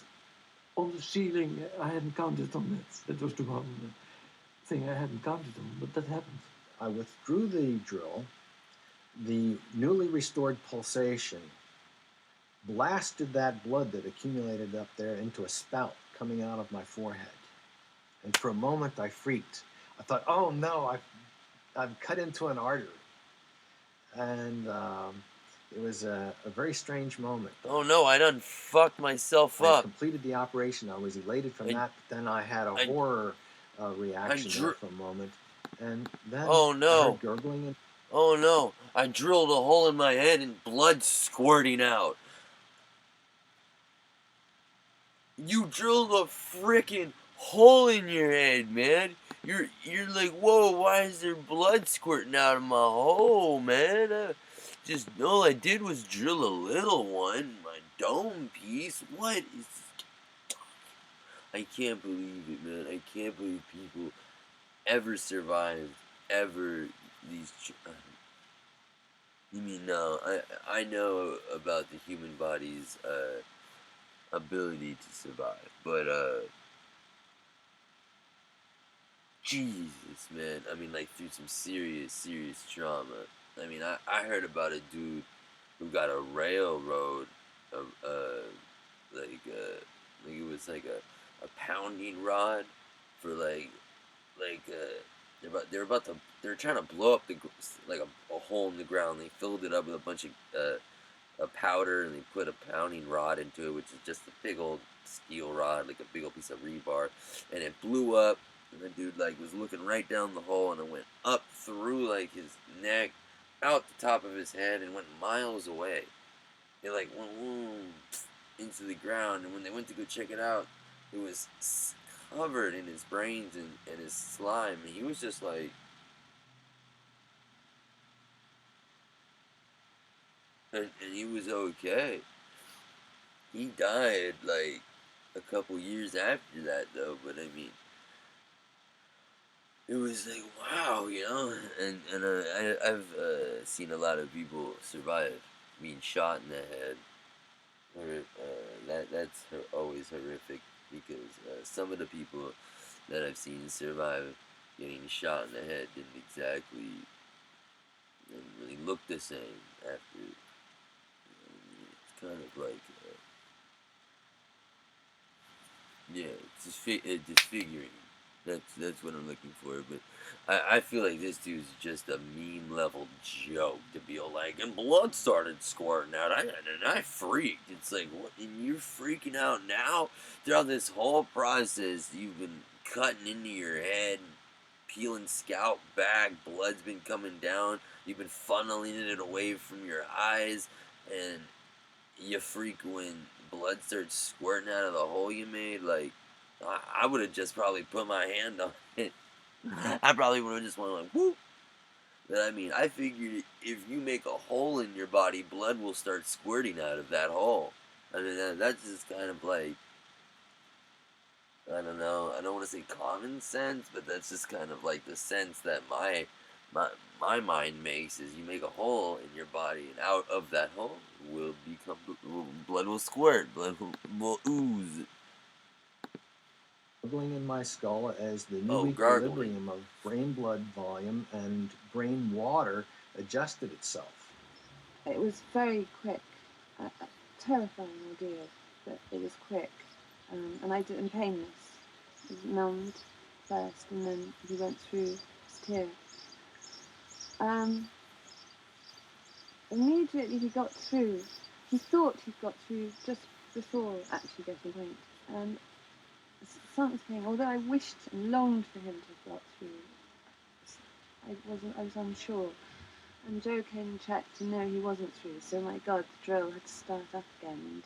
on the ceiling. I hadn't counted on that. That was the one thing I hadn't counted on, but that happened. I withdrew the drill. The newly restored pulsation blasted that blood that accumulated up there into a spout coming out of my forehead. And for a moment I freaked. I thought, oh no, I've cut into an artery. And it was a very strange moment. Oh no, I done fucked myself I up. completed the operation. I was elated from that, but then I had a horror reaction there for a moment. And then Oh I no. heard gurgling and Oh no, I drilled a hole in my head and blood squirting out. You drilled a freaking hole in your head, man. You're like, whoa, why is there blood squirting out of my hole, man? Just all I did was drill a little one, my dome piece. What is... I can't believe it, man. I can't believe people ever survived, ever, these... You mean, no, I know about the human body's, ability to survive, but, Jesus, man, I mean, like, through some serious trauma. I mean, I heard about a dude who got a railroad, like it was like a pounding rod for, they're trying to blow up a hole in the ground. They filled it up with a bunch of powder, and they put a pounding rod into it, which is just a big old steel rod, like a big old piece of rebar, and it blew up, and the dude was looking right down the hole, and it went up through his neck, out the top of his head, and went miles away. It went into the ground, and when they went to go check it out, it was covered in his brains and his slime, and he was just like, and he was okay. He died a couple years after that, though. But I mean, it was like, wow, you know. And I've seen a lot of people survive being shot in the head. That's always horrific, because some of the people that I've seen survive getting shot in the head didn't really look the same after. It's kind of like, it's disfiguring. That's what I'm looking for. But I feel like this dude's just a meme level joke to be like, and blood started squirting out. And I freaked. It's like, what? And you're freaking out now? Throughout this whole process, you've been cutting into your head, peeling scalp back, blood's been coming down, you've been funneling it away from your eyes, and you freak when blood starts squirting out of the hole you made? Like, I would have just probably put my hand on it. I probably would have just went like, whoop. But I mean, I figured if you make a hole in your body, blood will start squirting out of that hole. I mean, that's just kind of like, I don't know, I don't want to say common sense, but that's just kind of like the sense that my mind makes is you make a hole in your body, and out of that hole will become blood will squirt, blood will ooze. Gurgling in my skull as the new Oh, equilibrium of brain blood volume and brain water adjusted itself. It was very quick, a terrifying ordeal, but it was quick, and I didn't painless. It was numbed first, and then he went through his tear. Immediately he got through. He thought he'd got through just before actually getting point. And something, although I wished and longed for him to have got through, I was unsure. And Joe came and checked, and no, he wasn't through. So my God, the drill had to start up again.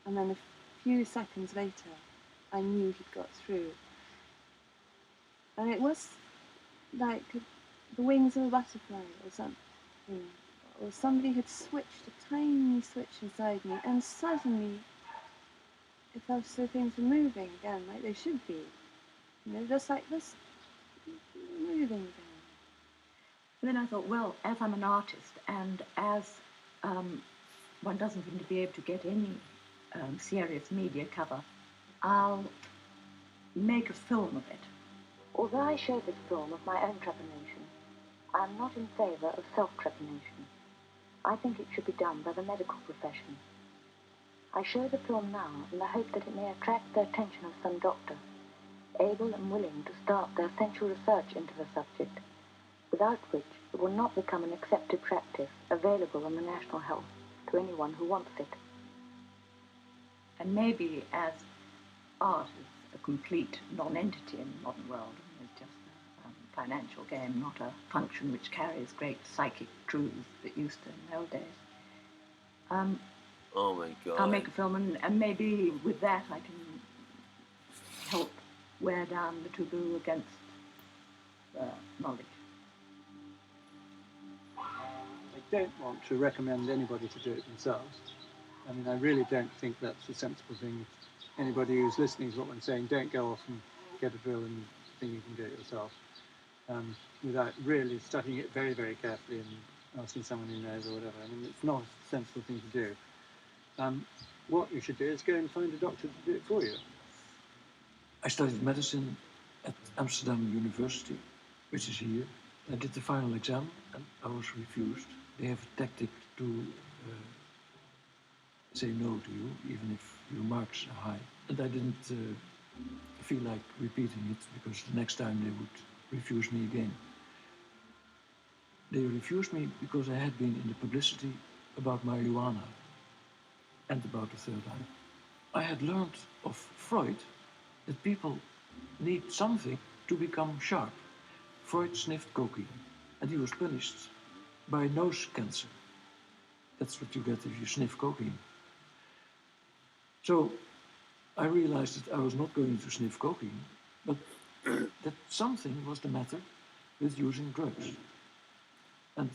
And then a few seconds later, I knew he'd got through. And it was like the wings of a butterfly or something. Or somebody had switched a tiny switch inside me, and suddenly it felt as though things were moving again, like they should be. You know, just like this, moving again. And then I thought, well, as I'm an artist, and as one doesn't seem to be able to get any serious media cover, I'll make a film of it. Although I show this film of my own trepanation, I am not in favour of self-trepanation. I think it should be done by the medical profession. I show the film now in the hope that it may attract the attention of some doctor, able and willing to start the essential research into the subject, without which it will not become an accepted practice available on the national health to anyone who wants it. And maybe as art is a complete non-entity in the modern world, it's just a financial game, not a function which carries great psychic truths that used to in the old days. Oh my God. I'll make a film, and maybe with that I can help wear down the taboo against knowledge. I don't want to recommend anybody to do it themselves. I mean, I really don't think that's a sensible thing. Anybody who's listening to what I'm saying, don't go off and get a drill and think you can do it yourself without really studying it very, very carefully and asking someone who knows or whatever. I mean, it's not a sensible thing to do. What you should do is go and find a doctor to do it for you. I studied medicine at Amsterdam University, which is here. I did the final exam and I was refused. They have a tactic to say no to you, even if your marks are high. And I didn't feel like repeating it because the next time they would refuse me again. They refused me because I had been in the publicity about marijuana and about the third eye. I had learned of Freud that people need something to become sharp. Freud sniffed cocaine, and he was punished by nose cancer. That's what you get if you sniff cocaine. So I realized that I was not going to sniff cocaine, but that something was the matter with using drugs. And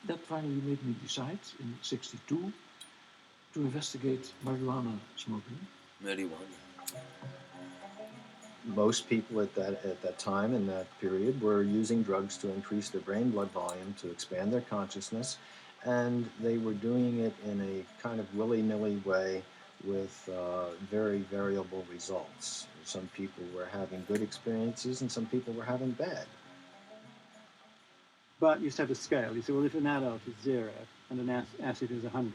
that finally made me decide in '62 to investigate marijuana smoking. Marijuana. Most people at that time, in that period, were using drugs to increase their brain blood volume, to expand their consciousness, and they were doing it in a kind of willy-nilly way with very variable results. Some people were having good experiences and some people were having bad. But you set a scale. You say, well, if an adult is 0 and an acid is 100,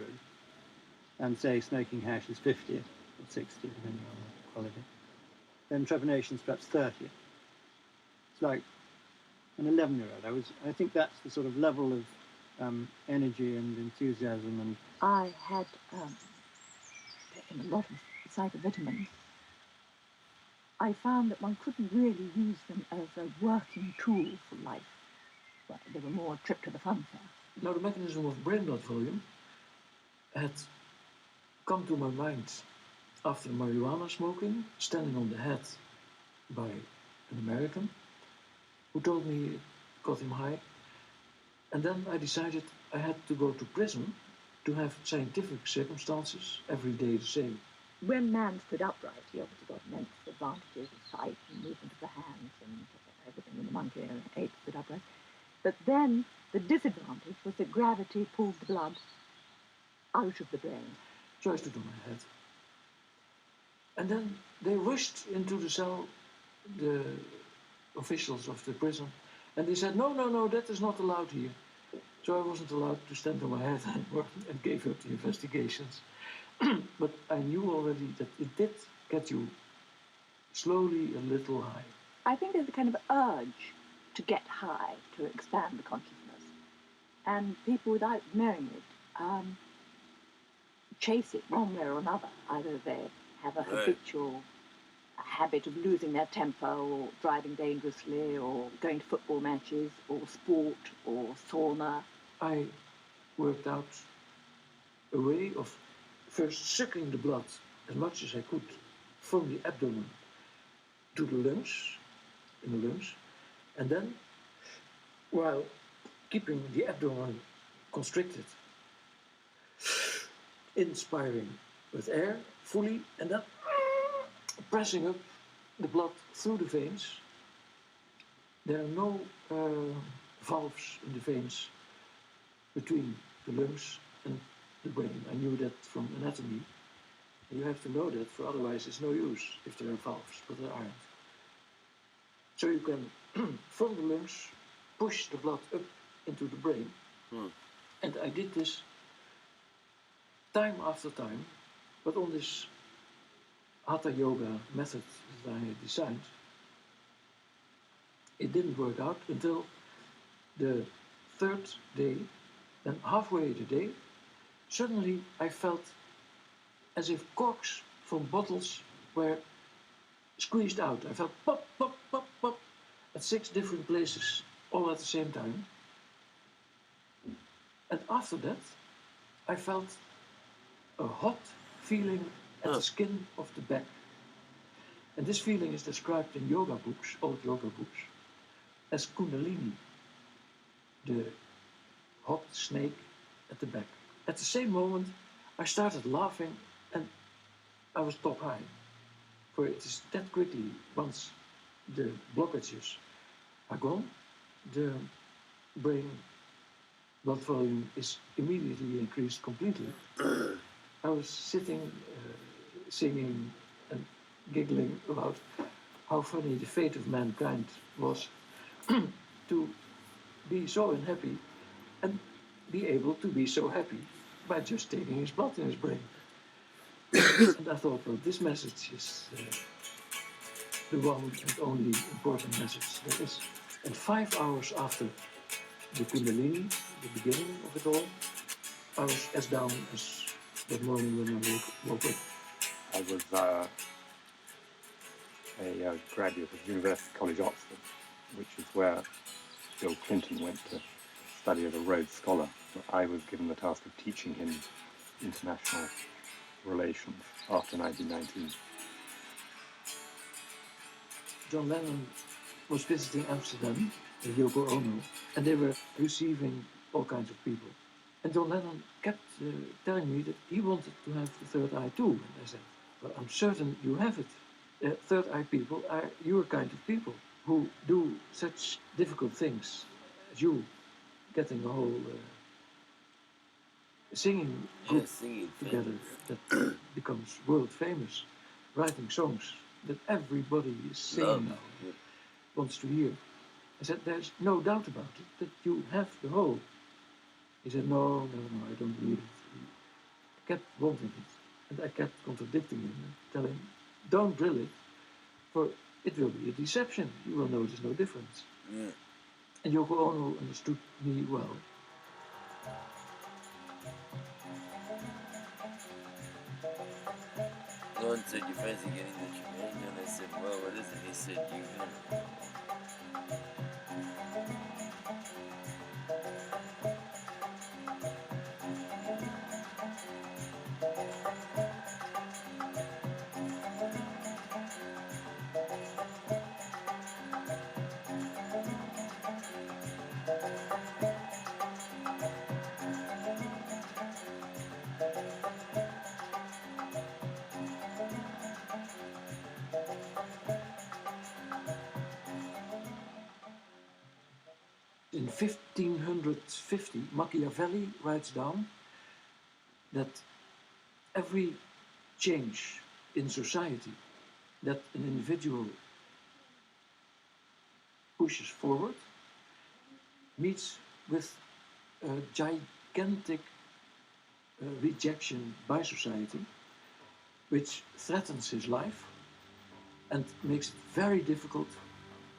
and say smoking hash is 50 or 60, depending on the quality, then trepanation's perhaps 30. It's like an 11-year-old. I think that's the sort of level of energy and enthusiasm. And I had taken a lot of psychovitamins. I found that one couldn't really use them as a working tool for life. But they were more a trip to the fun fair. Now, the mechanism of brain blood volume had come to my mind after marijuana smoking, standing on the head by an American who told me it got him high. And then I decided I had to go to prison to have scientific circumstances every day the same. When man stood upright, he obviously got immense advantages of sight and movement of the hands and everything in the monkey ape stood upright. But then the disadvantage was that gravity pulled the blood out of the brain. So I stood on my head. And then they rushed into the cell, the officials of the prison, and they said, no, that is not allowed here. So I wasn't allowed to stand on my head anymore and gave up the investigations. But I knew already that it did get you slowly a little high. I think there's a kind of urge to get high, to expand the consciousness. And people without knowing it chase it one way or another. Either they have a habitual habit of losing their temper or driving dangerously or going to football matches or sport or sauna. I worked out a way of first sucking the blood as much as I could from the abdomen to the lungs, in the lungs, and then, while keeping the abdomen constricted, inspiring with air fully, and then pressing up the blood through the veins. There are no valves in the veins between the lungs and the brain. I knew that from anatomy. You have to know that, for otherwise it's no use if there are valves, but there aren't. So you can, from the lungs, push the blood up into the brain. And I did this time after time, but on this Hatha Yoga method that I had designed. It didn't work out until the third day, and halfway the day, suddenly I felt as if corks from bottles were squeezed out. I felt pop, pop, pop, pop at 6 different places, all at the same time. And after that, I felt a hot feeling at the skin of the back. And this feeling is described in yoga books, old yoga books, as Kundalini, the hot snake at the back. At the same moment, I started laughing and I was top high. For it is that quickly, once the blockages are gone, the brain blood volume is immediately increased completely. I was sitting, singing and giggling about how funny the fate of mankind was to be so unhappy and be able to be so happy by just taking his blood in his brain. And I thought, well, this message is the one and only important message there is. And 5 hours after the Kundalini, the beginning of it all, I was as down as that morning when I woke up. I was a graduate of University College, Oxford, which is where Bill Clinton went to study as a Rhodes Scholar. I was given the task of teaching him international relations after 1919. John Lennon was visiting Amsterdam with Yoko Ono, and they were receiving all kinds of people. And John Lennon kept telling me that he wanted to have the third eye too. And I said, well, I'm certain you have it. Third eye people are your kind of people who do such difficult things as you, getting a whole singing group together that becomes world famous, writing songs that everybody is singing now, wants to hear. I said, there's no doubt about it, that you have the whole. He said, no, I don't believe it. He kept wanting it, and I kept contradicting him and telling him, don't drill it, for it will be a deception. You will notice no difference. Yeah. And Yoko Ono understood me well. Lon said, your friends are getting the Japan, and I said, well, what is it? He said, you know. in 1550, Machiavelli writes down that every change in society that an individual pushes forward meets with a gigantic rejection by society, which threatens his life and makes it very difficult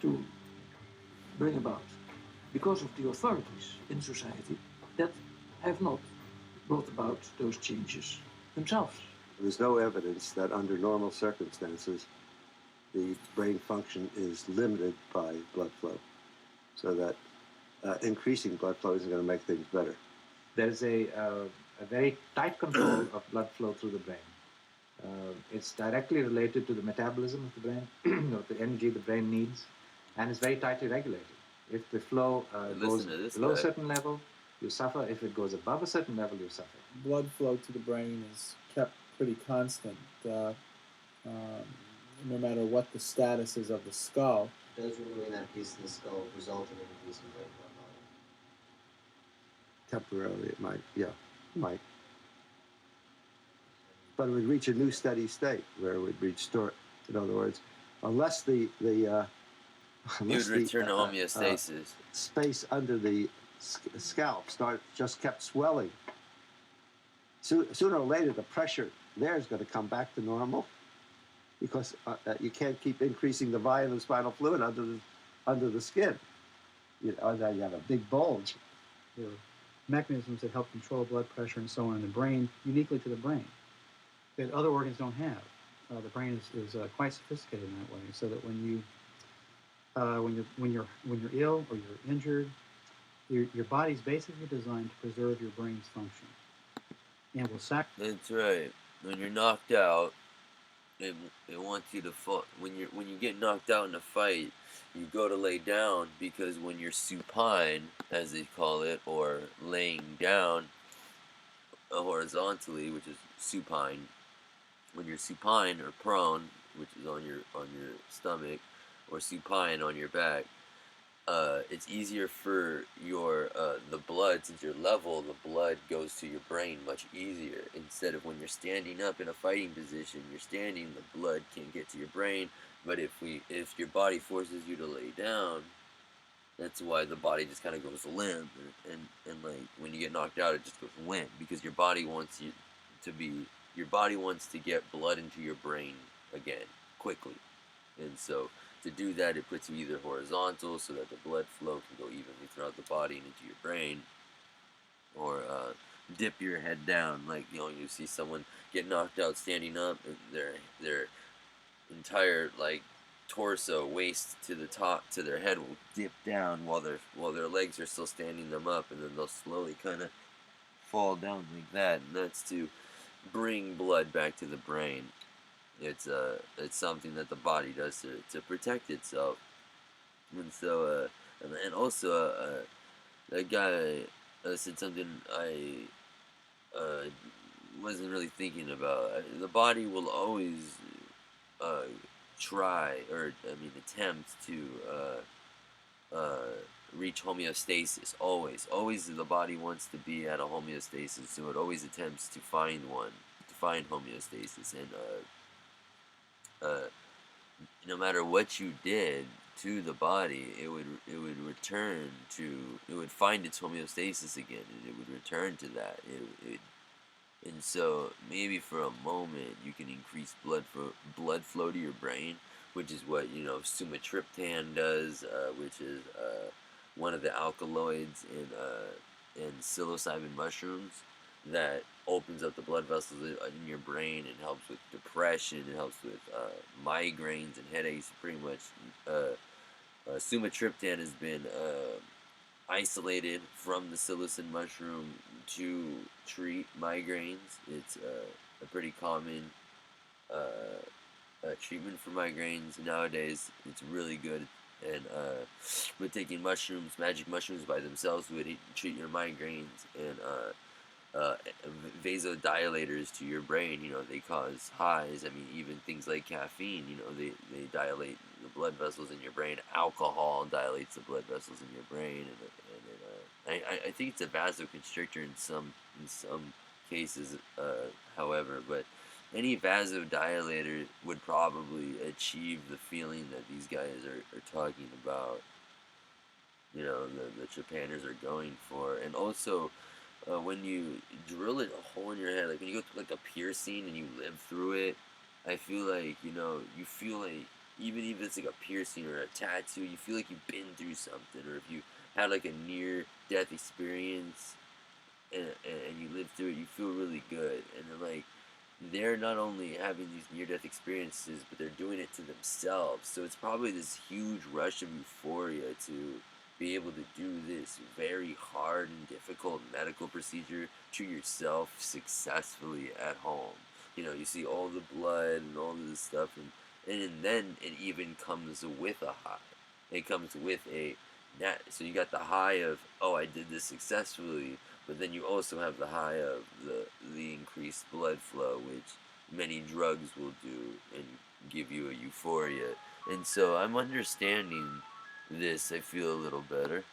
to bring about, because of the authorities in society that have not brought about those changes themselves. There's no evidence that under normal circumstances the brain function is limited by blood flow, so that increasing blood flow isn't going to make things better. There is a very tight control of blood flow through the brain. It's directly related to the metabolism of the brain, or the energy the brain needs, and it's very tightly regulated. If the flow goes below a certain level, you suffer. If it goes above a certain level, you suffer. Blood flow to the brain is kept pretty constant, no matter what the status is of the skull. Does removing that piece of the skull result in a decrease in brain blood volume? Temporarily, it might, yeah, it might. But it would reach a new steady state where it would restore. In other words, unless the You would return to homeostasis. Space under the scalp just kept swelling. Sooner or later, the pressure there is going to come back to normal, because you can't keep increasing the volume of spinal fluid under the skin. You have a big bulge. There are mechanisms that help control blood pressure and so on in the brain, uniquely to the brain, that other organs don't have. The brain is quite sophisticated in that way, so that when you're ill or you're injured, your body's basically designed to preserve your brain's function, and will That's right. When you're knocked out, it wants you to fall. When you get knocked out in a fight, you go to lay down, because when you're supine, as they call it, or laying down horizontally, which is supine. When you're supine or prone, which is on your stomach, or supine on your back, it's easier for your the blood, since you're level, the blood goes to your brain much easier. Instead of when you're standing up in a fighting position, you're standing, the blood can't get to your brain. But if your body forces you to lay down, that's why the body just kind of goes limp, and like when you get knocked out, it just goes limp, because your body wants to get blood into your brain again quickly, and so to do that, it puts you either horizontal so that the blood flow can go evenly throughout the body and into your brain, or dip your head down, like you see someone get knocked out standing up, and their entire torso, waist to the top, to their head will dip down while their legs are still standing them up, and then they'll slowly kind of fall down like that, and that's to bring blood back to the brain. It's something that the body does to protect itself, and so and also that guy said something I wasn't really thinking about. The body will always try, or attempt to reach homeostasis. Always the body wants to be at a homeostasis, so it always attempts to find homeostasis, and no matter what you did to the body, it would find its homeostasis again, and it would return to that. And so maybe for a moment you can increase blood flow to your brain, which is what sumatriptan does, which is one of the alkaloids in psilocybin mushrooms that opens up the blood vessels in your brain and helps with depression. It helps with migraines and headaches. Pretty much, sumatriptan has been isolated from the psilocin mushroom to treat migraines. It's a pretty common treatment for migraines nowadays. It's really good. And with taking magic mushrooms by themselves would treat your migraines, and vasodilators to your brain, they cause highs. Even things like caffeine, they dilate the blood vessels in your brain. Alcohol dilates the blood vessels in your brain, and I think it's a vasoconstrictor in some cases, however, but any vasodilator would probably achieve the feeling that these guys are talking about. You know, the Japanners are going for, and also when you drill a hole in your head, like when you go through like a piercing and you live through it, I feel like, you know, you feel like, even if it's like a piercing or a tattoo, you feel like you've been through something, or if you had like a near death experience and you live through it, you feel really good. And then, like, they're not only having these near death experiences, but they're doing it to themselves. So it's probably this huge rush of euphoria to be able to do this very hard and difficult medical procedure to yourself successfully at home. You know, you see all the blood and all of this stuff, and then it even comes with a high. It comes with so you got the high of, oh, I did this successfully, but then you also have the high of the increased blood flow, which many drugs will do and give you a euphoria. And so I'm understanding this. I feel a little better.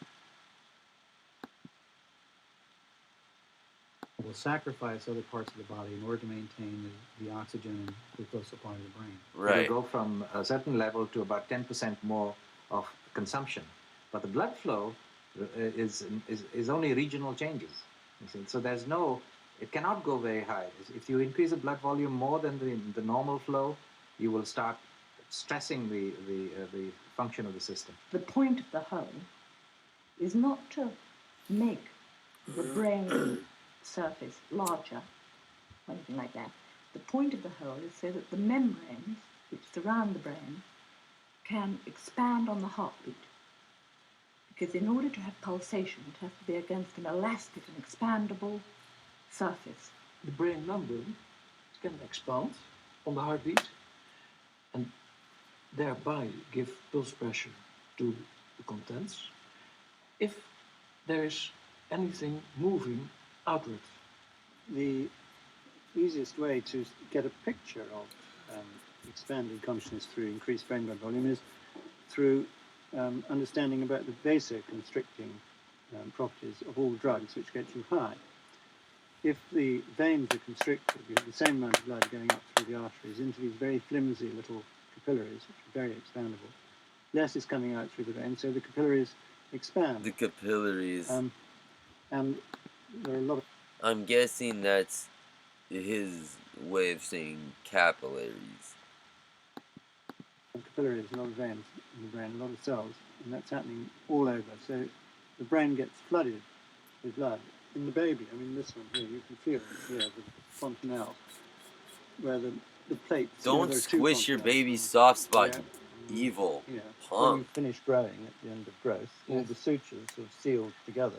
Will sacrifice other parts of the body in order to maintain the oxygen and glucose supply to the brain. Right. It will go from a certain level to about 10% more of consumption. But the blood flow is only regional changes. You see? So there's no, it cannot go very high. If you increase the blood volume more than the normal flow, you will start stressing the function of the system. The point of the hole is not to make the brain surface larger or anything like that. The point of the hole is so that the membranes which surround the brain can expand on the heartbeat. Because in order to have pulsation, it has to be against an elastic and expandable surface. The brain membrane can expand on the heartbeat and thereby give pulse pressure to the contents if there is anything moving outward. The easiest way to get a picture of expanded consciousness through increased brain blood volume is through understanding about the vasoconstricting properties of all drugs which get you high. If the veins are constricted, you have the same amount of blood going up through the arteries into these very flimsy little capillaries, which are very expandable. Less is coming out through the veins, so the capillaries expand. The capillaries. And there are a lot of... I'm guessing that's his way of saying capillaries. Capillaries, a lot of veins in the brain, a lot of cells, and that's happening all over. So the brain gets flooded with blood. In the baby, I mean, this one here, you can feel it here, the fontanelle, where the plates... Don't squish your baby's soft spot, you evil When punk. you finish growing at the end of growth, all the sutures have sealed together,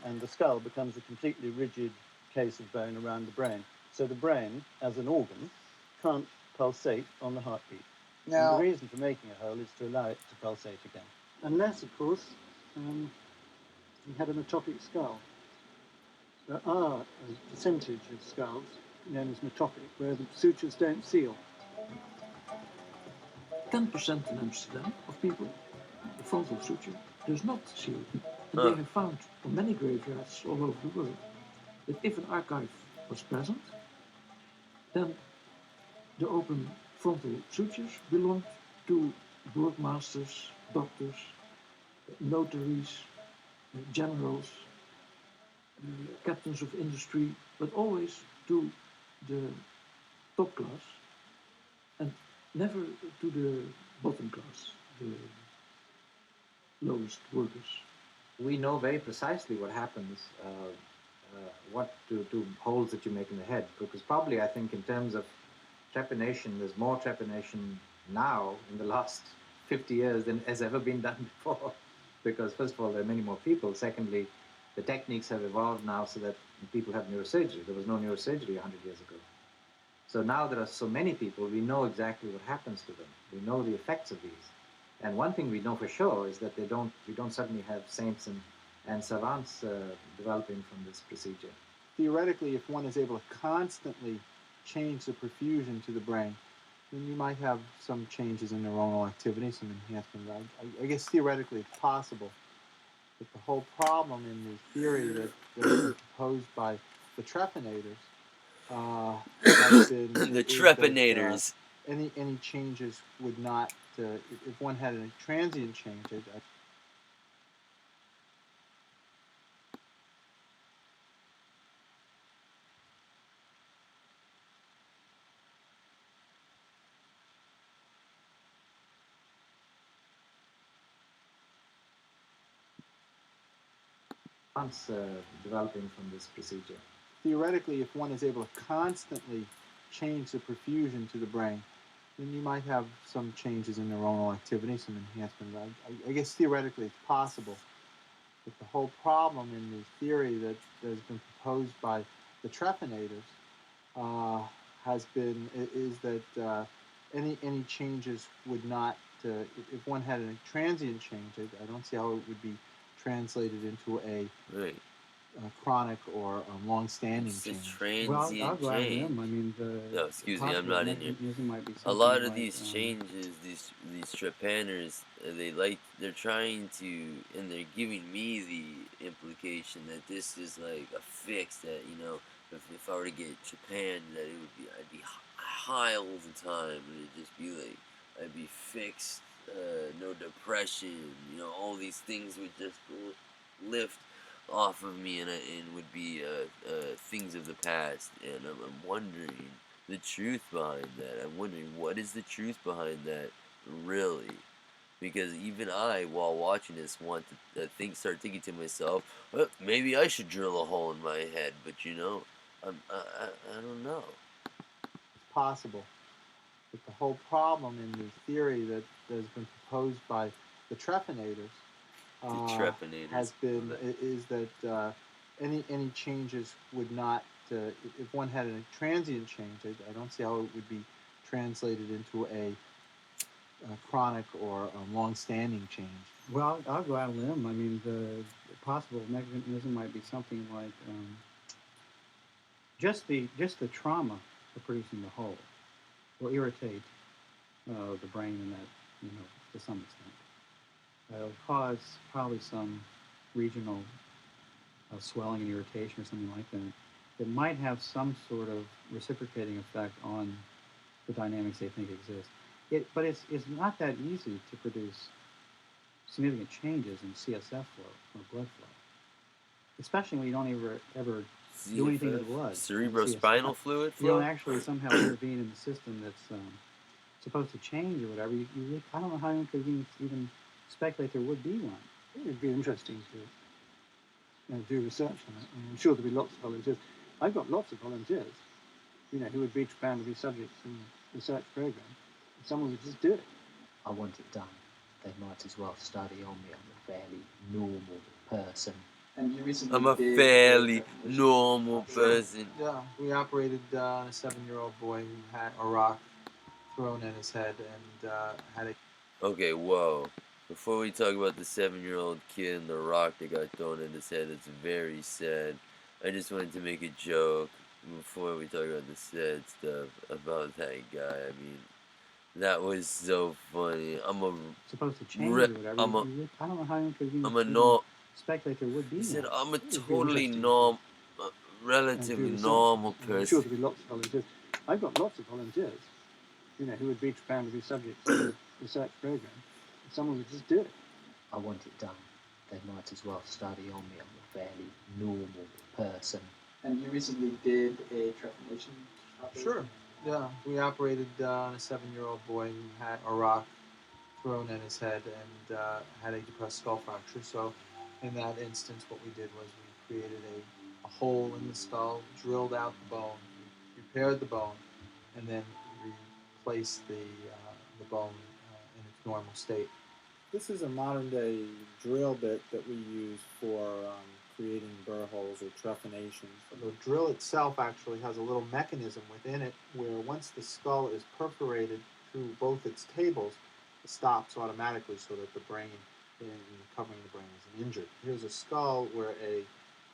and the skull becomes a completely rigid case of bone around the brain. So the brain, as an organ, can't pulsate on the heartbeat. Now, and the reason for making a hole is to allow it to pulsate again. Unless, of course, you had an atopic skull. There are a percentage of skulls known as metopic, where the sutures don't seal. 10% in Amsterdam of people, the frontal suture does not seal. And Huh. they have found on many graveyards all over the world that if an archive was present, then the open frontal sutures belonged to burgmasters, doctors, notaries, generals, captains of industry, but always to the top class and never to the bottom class, the lowest workers. We know very precisely what happens, what to holes that you make in the head, because probably I think in terms of trepanation, there's more trepanation now in the last 50 years than has ever been done before, because first of all, there are many more people. Secondly, the techniques have evolved now so that people have neurosurgery. There was no neurosurgery 100 years ago. So now there are so many people, we know exactly what happens to them. We know the effects of these. And one thing we know for sure is that we don't suddenly have saints and savants developing from this procedure. Theoretically, if one is able to constantly change the perfusion to the brain, then you might have some changes in neuronal activity, some enhancement. I guess theoretically it's possible. But the whole problem in the theory that has been proposed by the trephinators has been The is that trepanators. any changes would not, if one had a transient change, developing from this procedure. theoretically, if one is able to constantly change the perfusion to the brain, then you might have some changes in neuronal activity, some enhancement. I guess theoretically it's possible. But the whole problem in the theory that has been proposed by the trephinators has been is that any changes would not, if one had a transient change, I don't see how it would be translated into a chronic or long-standing It's a change. Well, I'll transient go out on a change. limb. I mean, the No, excuse me, I'm possible not in here. mechanism might be A something lot of like, these changes, these trepaners, they're trying to, and they're giving me the implication that this is like a fix that, you know, if I were to get Japan, that it would be, I'd be high all the time, and it'd just be like, I'd be fixed, no depression, you know, all these things would just lift off of me, and would be things of the past, and I'm wondering the truth behind that. I'm wondering what is the truth behind that, really, because even I, while watching this, want to start thinking to myself, well, maybe I should drill a hole in my head, but you know, I don't know. It's possible. But the whole problem in the theory that has been proposed by the trephinators has been is that any changes would not, if one had a transient change, I don't see how it would be translated into a chronic or long-standing change. Well, I'll go out on a limb. I mean, the possible mechanism might be something like just the trauma of producing the hole will irritate the brain in that, you know, to some extent. It'll cause probably some regional swelling and irritation or something like that. It might have some sort of reciprocating effect on the dynamics they think exist. But it's not that easy to produce significant changes in CSF flow or blood flow, especially when you don't ever do anything to the blood. Cerebrospinal fluid You don't flow? actually somehow intervene in the system that's supposed to change or whatever. I don't know how you could even speculate there would be one. It would be interesting to do research on it. I'm sure there'll be lots of volunteers. I've got lots of volunteers, you know, who would be Japan to be subjects in the research program. If someone would just do it. I want it done. They might as well study on me. I'm a fairly normal person. And you recently I'm a did fairly normal person. Yeah, we operated on a 7-year-old boy who had a rock thrown at his head and had a... Okay, whoa. Before we talk about the 7-year-old kid and the rock that got thrown in his head, it's very sad. I just wanted to make a joke before we talk about the sad stuff about that guy. I mean, that was so funny. I'm a supposed to change or whatever. I don't know how you could even speculate there would be. He said, one. I'm a It would be totally interesting. relatively research. normal I'm sure person. there'll be lots of volunteers. I've got lots of volunteers, you know, who would be Japan to be subjects in the research program. If someone would just do it. I want it done. They might as well study on me. I'm a fairly normal person. And you recently did a trepanation operation? Sure. Yeah, we operated on a 7-year-old boy who had a rock thrown at his head and had a depressed skull fracture. So in that instance, what we did was we created a hole in the skull, drilled out the bone, repaired the bone, and then replaced the bone in its normal state. This is a modern-day drill bit that we use for creating burr holes or trephinations. The drill itself actually has a little mechanism within it where once the skull is perforated through both its tables, it stops automatically so that the brain, in covering the brain, isn't injured. Here's a skull where a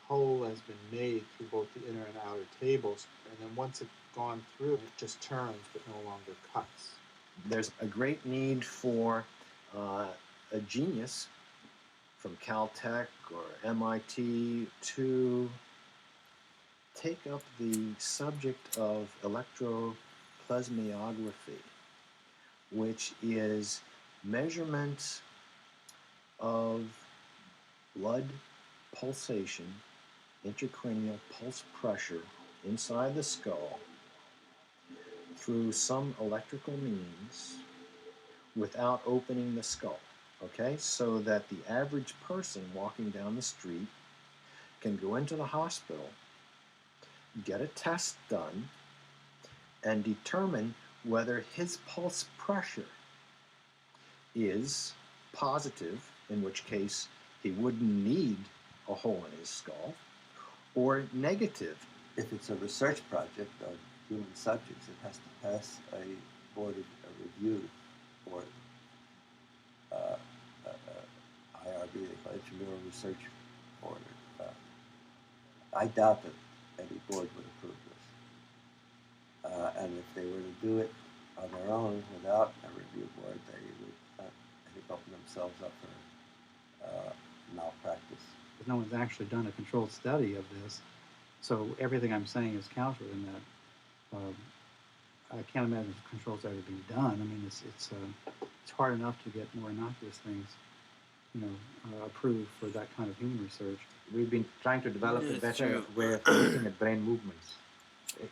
hole has been made through both the inner and outer tables, and then once it's gone through, it just turns but no longer cuts. There's a great need for a genius from Caltech or MIT to take up the subject of electroplasmiography, which is measurement of blood pulsation, intracranial pulse pressure inside the skull through some electrical means without opening the skull. Okay, so that the average person walking down the street can go into the hospital, get a test done, and determine whether his pulse pressure is positive, in which case he wouldn't need a hole in his skull, or negative. If it's a research project on human subjects, it has to pass a board of review or IRB, they call it Intramural Research Board. I doubt that any board would approve this. And if they were to do it on their own without a review board, they would, I think, open themselves up for malpractice. But no one's actually done a controlled study of this, so everything I'm saying is counter in that. I can't imagine a controlled study being done. I mean, it's hard enough to get more innocuous things, approved for that kind of human research. We've been trying to develop a It's better true. way of looking at brain movements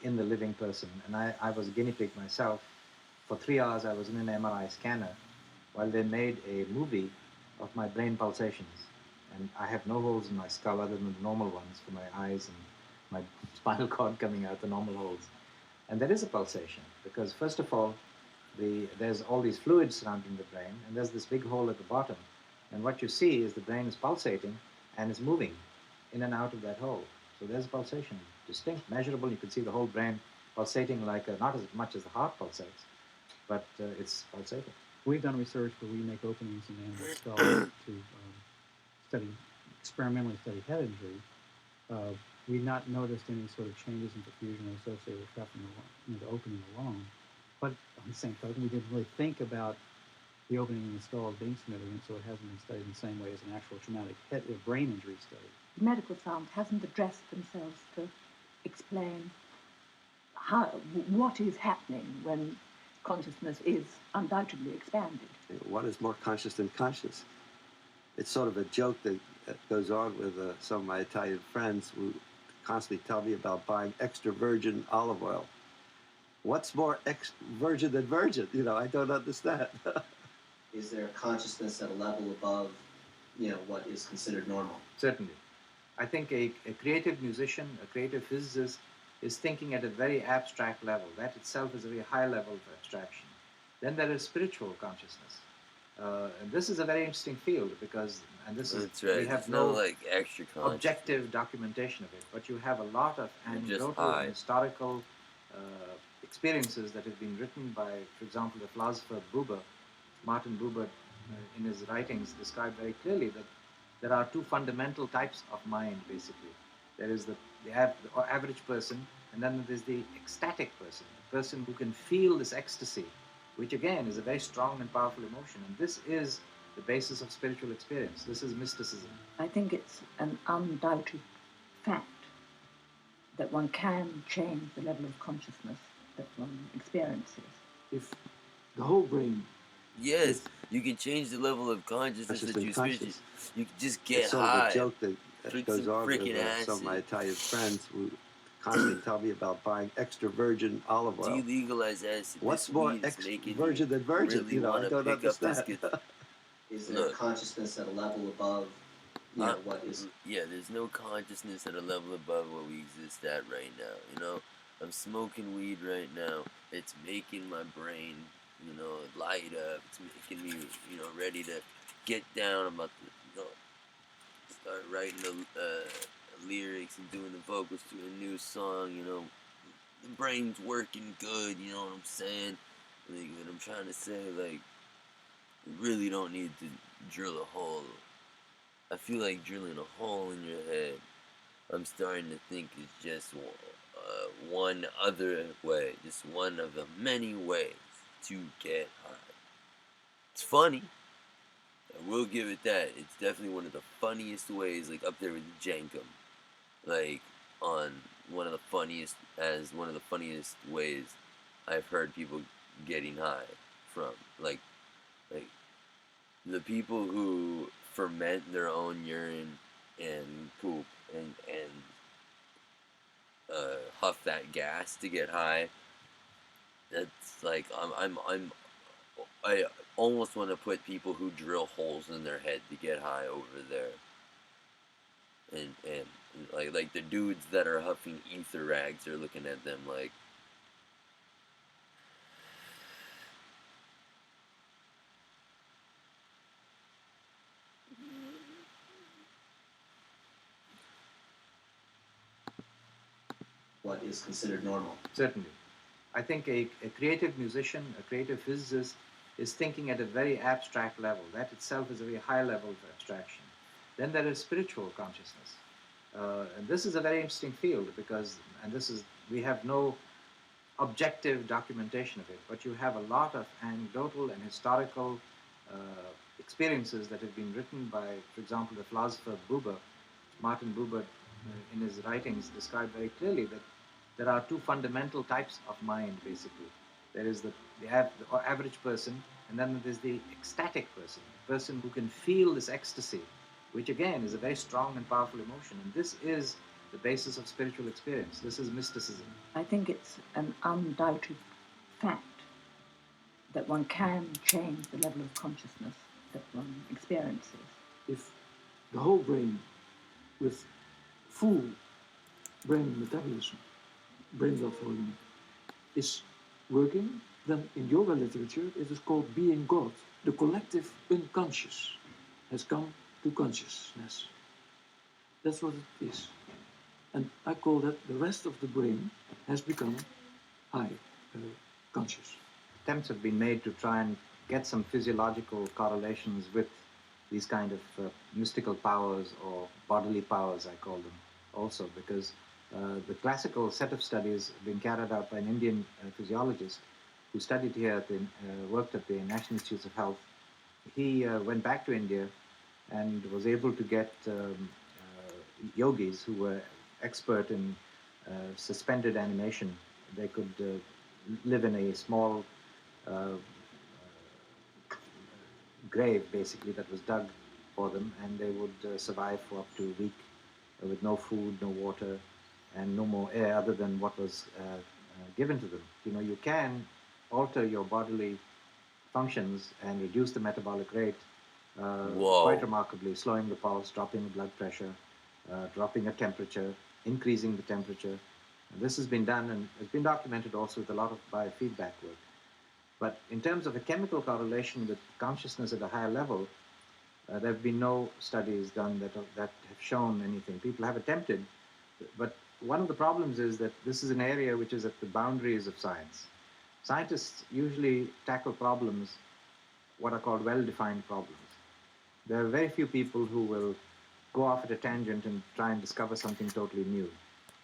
in the living person. And I was a guinea pig myself. For 3 hours, I was in an MRI scanner while they made a movie of my brain pulsations. And I have no holes in my skull other than the normal ones for my eyes and my spinal cord coming out, the normal holes. And there is a pulsation because, first of all, there's all these fluids surrounding the brain, and there's this big hole at the bottom. And what you see is the brain is pulsating and is moving in and out of that hole. So there's pulsation, distinct, measurable. You can see the whole brain pulsating like not as much as the heart pulsates, but it's pulsating. We've done research where we make openings in animal skulls to experimentally study head injury. We've not noticed any sort of changes in perfusion associated with trapping the opening alone. But on the same token, we didn't really think about the opening in the skull as being significant, so it hasn't been studied in the same way as an actual traumatic brain injury study. The medical science hasn't addressed themselves to explain what is happening when consciousness is undoubtedly expanded. What is more conscious than conscious? It's sort of a joke that goes on with some of my Italian friends who constantly tell me about buying extra virgin olive oil. What's more virgin than virgin? I don't understand. Is there a consciousness at a level above, what is considered normal? Certainly. I think a creative musician, a creative physicist, is thinking at a very abstract level. That itself is a very high level of abstraction. Then there is spiritual consciousness. And this is a very interesting field because, That's right. we have It's no not like extra conscious. objective documentation of it, but you have a lot of You're just anecdotal high. and historical experiences that have been written by, for example, the philosopher Buber. Martin Buber, in his writings, described very clearly that there are two fundamental types of mind, basically. There is the average person, and then there's the ecstatic person, the person who can feel this ecstasy, which again is a very strong and powerful emotion. And this is the basis of spiritual experience. This is mysticism. I think it's an undoubted fact that one can change the level of consciousness that one experiences. If the whole brain, Yes, you can change the level of consciousness that you experience. You can just get It's sort high. of a joke that Drink goes some on with freaking some of my acid. Italian friends who constantly tell me about buying extra virgin olive oil. Delegalize acid. What's This more weed is making virgin you than virgin? really I wanna don't pick up this understand. Is there Look. consciousness at a level above, what is... Yeah, there's no consciousness at a level above where we exist at right now. I'm smoking weed right now. It's making my brain, light up. It's making me, ready to get down. I'm about to, start writing the lyrics and doing the vocals to a new song. The brain's working good. You know what I'm saying? Like, what I'm trying to say, like, you really don't need to drill a hole. I feel like drilling a hole in your head, I'm starting to think is just one other way, just one of the many ways to get high. It's funny. will give it that. It's definitely one of the funniest ways, like up there with Jankum. Like on one of the funniest ways I've heard people getting high from. Like the people who ferment their own urine and poop and huff that gas to get high. That's like I almost want to put people who drill holes in their head to get high over there. And like the dudes that are huffing ether rags are looking at them like, what is considered normal. Certainly. I think a creative musician, a creative physicist, is thinking at a very abstract level. That itself is a very high level of abstraction. Then there is spiritual consciousness. And this is a very interesting field because, we have no objective documentation of it, but you have a lot of anecdotal and historical experiences that have been written by, for example, the philosopher Buber. Martin Buber, in his writings, described very clearly that there are two fundamental types of mind, basically. There is the average person, and then there's the ecstatic person, the person who can feel this ecstasy, which again is a very strong and powerful emotion. And this is the basis of spiritual experience. This is mysticism. I think it's an undoubted fact that one can change the level of consciousness that one experiences. If the whole brain with full brain metabolism, brain blood volume, is working, then in yoga literature it is called being God. The collective unconscious has come to consciousness. That's what it is. And I call that the rest of the brain has become high conscious. Attempts have been made to try and get some physiological correlations with these kind of mystical powers or bodily powers, I call them, also, because the classical set of studies have been carried out by an Indian physiologist who studied here worked at the National Institutes of Health. He went back to India and was able to get yogis who were expert in suspended animation. They could live in a small grave, basically, that was dug for them, and they would survive for up to a week with no food, no water, and no more air other than what was given to them. You know, you can alter your bodily functions and reduce the metabolic rate quite remarkably, slowing the pulse, dropping the blood pressure, dropping the temperature, increasing the temperature. And this has been done and has been documented also with a lot of biofeedback work. But in terms of a chemical correlation with consciousness at a higher level, there have been no studies done that have shown anything. People have attempted, but one of the problems is that this is an area which is at the boundaries of science. Scientists usually tackle problems, what are called well-defined problems. There are very few people who will go off at a tangent and try and discover something totally new.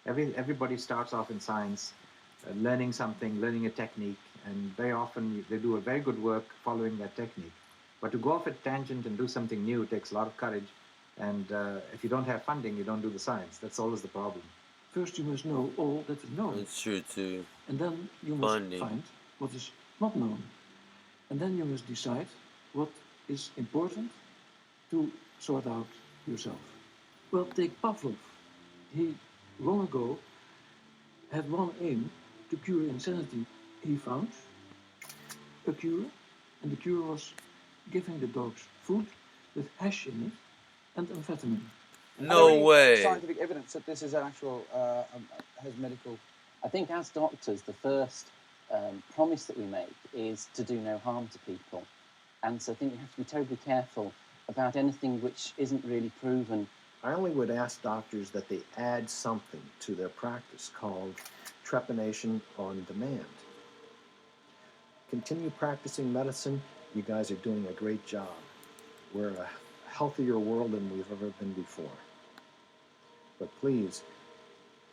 Everybody starts off in science, learning something, learning a technique, and very often they do a very good work following that technique. But to go off at a tangent and do something new takes a lot of courage, and if you don't have funding, you don't do the science. That's always the problem. First you must know all that is known. It's true too. And then you must find what is not known. And then you must decide what is important to sort out yourself. Well, take Pavlov. He, long ago, had one aim, to cure insanity. He found a cure, and the cure was giving the dogs food with hash in it and amphetamine. No way. Scientific evidence that this is an actual has medical. I think as doctors, the first promise that we make is to do no harm to people, and so I think we have to be terribly careful about anything which isn't really proven. I only would ask doctors that they add something to their practice called trepanation on demand. Continue practicing medicine. You guys are doing a great job. We're a healthier world than we've ever been before. But please,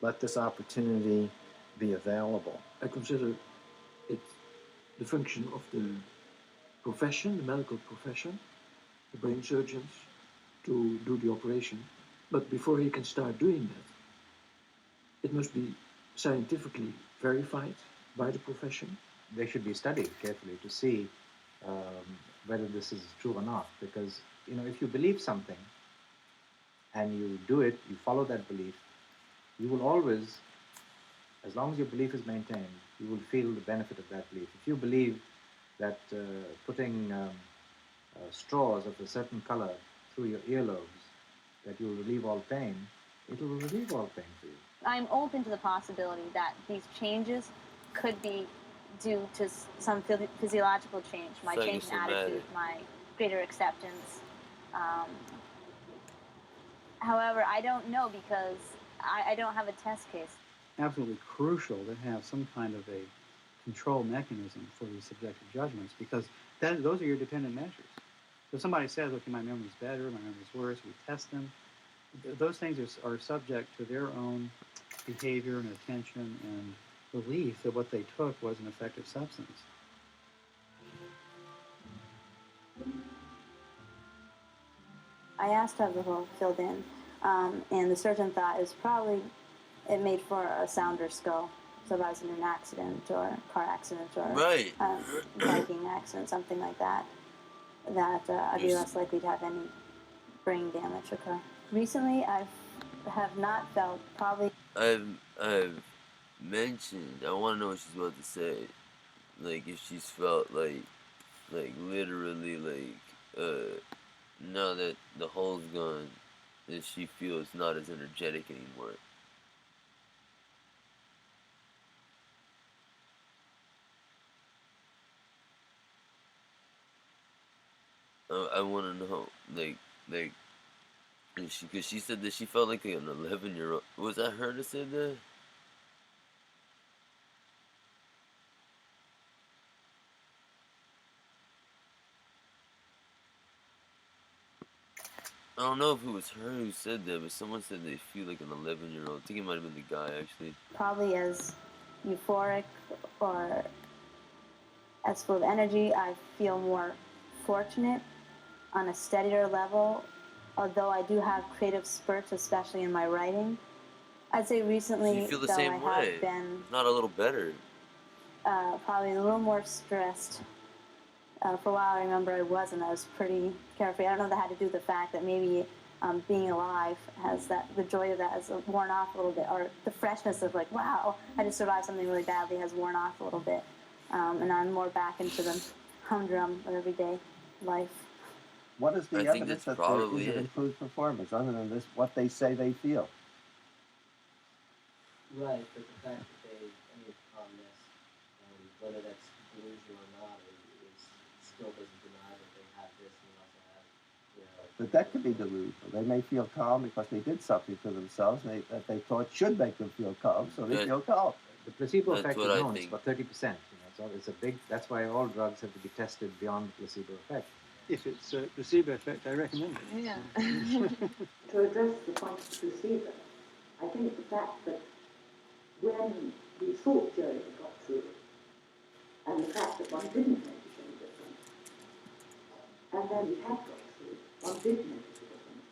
let this opportunity be available. I consider it the function of the profession, the medical profession, the brain surgeons to do the operation. But before he can start doing that, it must be scientifically verified by the profession. They should be studied carefully to see whether this is true or not. Because, you know, if you believe something and you do it, you follow that belief, you will always, as long as your belief is maintained, you will feel the benefit of that belief. If you believe that putting straws of a certain color through your earlobes, that you will relieve all pain, it will relieve all pain for you. I'm open to the possibility that these changes could be due to some physiological change, my change in attitude, my greater acceptance. However, I don't know because I don't have a test case. Absolutely crucial to have some kind of a control mechanism for these subjective judgments, because those are your dependent measures. So if somebody says, okay, my memory's better, my memory's worse, we test them. Those things are subject to their own behavior and attention and belief that what they took was an effective substance. I asked to have the hole filled in, and the surgeon thought it made for a sounder skull. So if I was in an accident or car accident or biking accident, something like that, I'd be less likely to have any brain damage occur. Recently, I have not felt probably. I've mentioned. I want to know what she's about to say. Like if she's felt like literally now that the hole's gone, that she feels not as energetic anymore. I want to know, because she said that she felt like an 11-year-old. Was that her that said that? I don't know if it was her who said that, but someone said they feel like an 11-year-old. I think it might have been the guy, actually. Probably as euphoric or as full of energy. I feel more fortunate on a steadier level, although I do have creative spurts, especially in my writing. I'd say recently, You feel the though, same I way. have been Not a little better. probably a little more stressed. For a while, I remember I wasn't. I was pretty carefree. I don't know if that had to do with the fact that maybe being alive has the joy of that has worn off a little bit, or the freshness of like, wow, I just survived something really badly has worn off a little bit. And I'm more back into the humdrum of everyday life. What is the I think evidence that's that there probably is an it. improved performance other than this, what they say they feel? Right, but the fact that they aim calmness, whether that's delusional or not, still doesn't deny that they have this and they also have, But that could be delusional. They may feel calm because they did something to themselves that they thought should make them feel calm, so they feel calm. The placebo That's effect is what I known. It's think. about 30%. So it's a big. That's why all drugs have to be tested beyond the placebo effect. If it's a placebo effect, I recommend it. Yeah. To address the point of the placebo, I think the fact that when we thought Joe had got through it, and the fact that one didn't notice any difference, and then we had got through, one did notice a difference.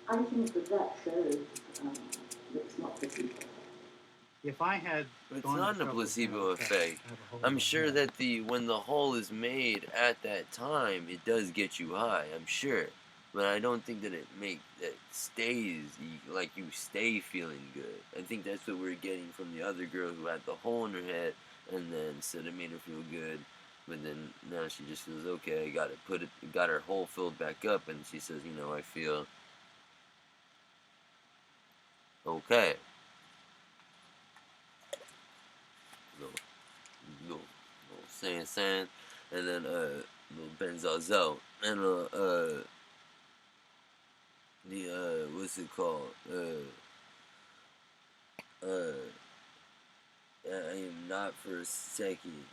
I think that shows that it's not placebo. If I had It's gone not to a trouble placebo with that, effect. I have a whole I'm lot sure more. that when the hole is made at that time, it does get you high. I'm sure, but I don't think that it stays like you stay feeling good. I think that's what we're getting from the other girl who had the hole in her head, and then said it made her feel good, but then now she just feels okay. Got her hole filled back up, and she says, I feel okay. No, saying, and then little Benzazel, and the what's it called? I am not for a second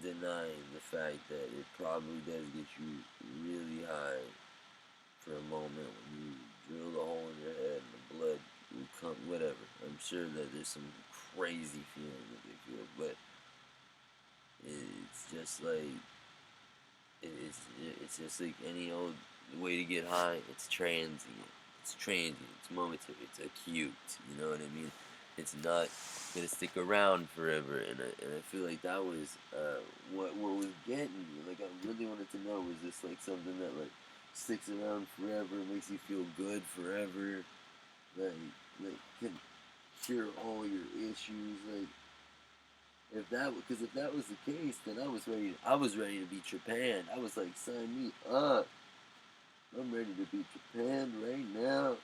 denying the fact that it probably does get you really high for a moment when you drill the hole in your head and the blood will come, whatever. I'm sure that there's some crazy feeling that they feel, but it's just like it's just like any old way to get high. It's transient. It's transient. It's momentary. It's acute. You know what I mean? It's not gonna stick around forever. And I feel like that was what was getting me. Like I really wanted to know, was this like something that like sticks around forever, makes you feel good forever, like can cure all your issues, like. If that was the case, then I was ready to be Japan. I was like, sign me up. I'm ready to be Japan right now.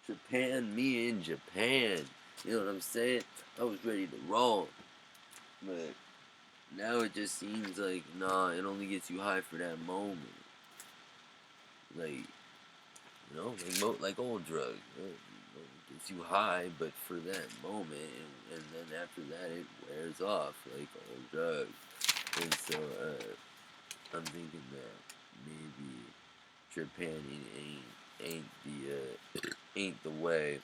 Japan, me in Japan. You know what I'm saying? I was ready to roll. But now it just seems like, nah, it only gets you high for that moment. Like, you know, like old drugs. It gets you high, but for that moment, and then after that, it wears off like old drugs. And so, I'm thinking that maybe Japan ain't the way.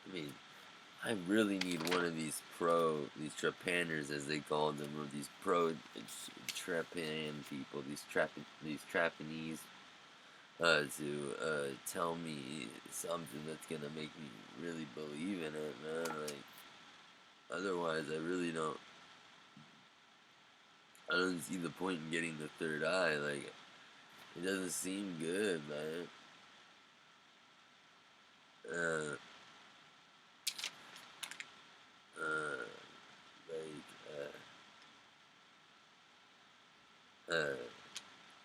I mean, I really need one of these Trapanners as they call them, or these Trapan people, these Trapanese, to tell me something that's gonna make me really believe in it, man. Like, otherwise, I don't see the point in getting the third eye. Like, it doesn't seem good, man.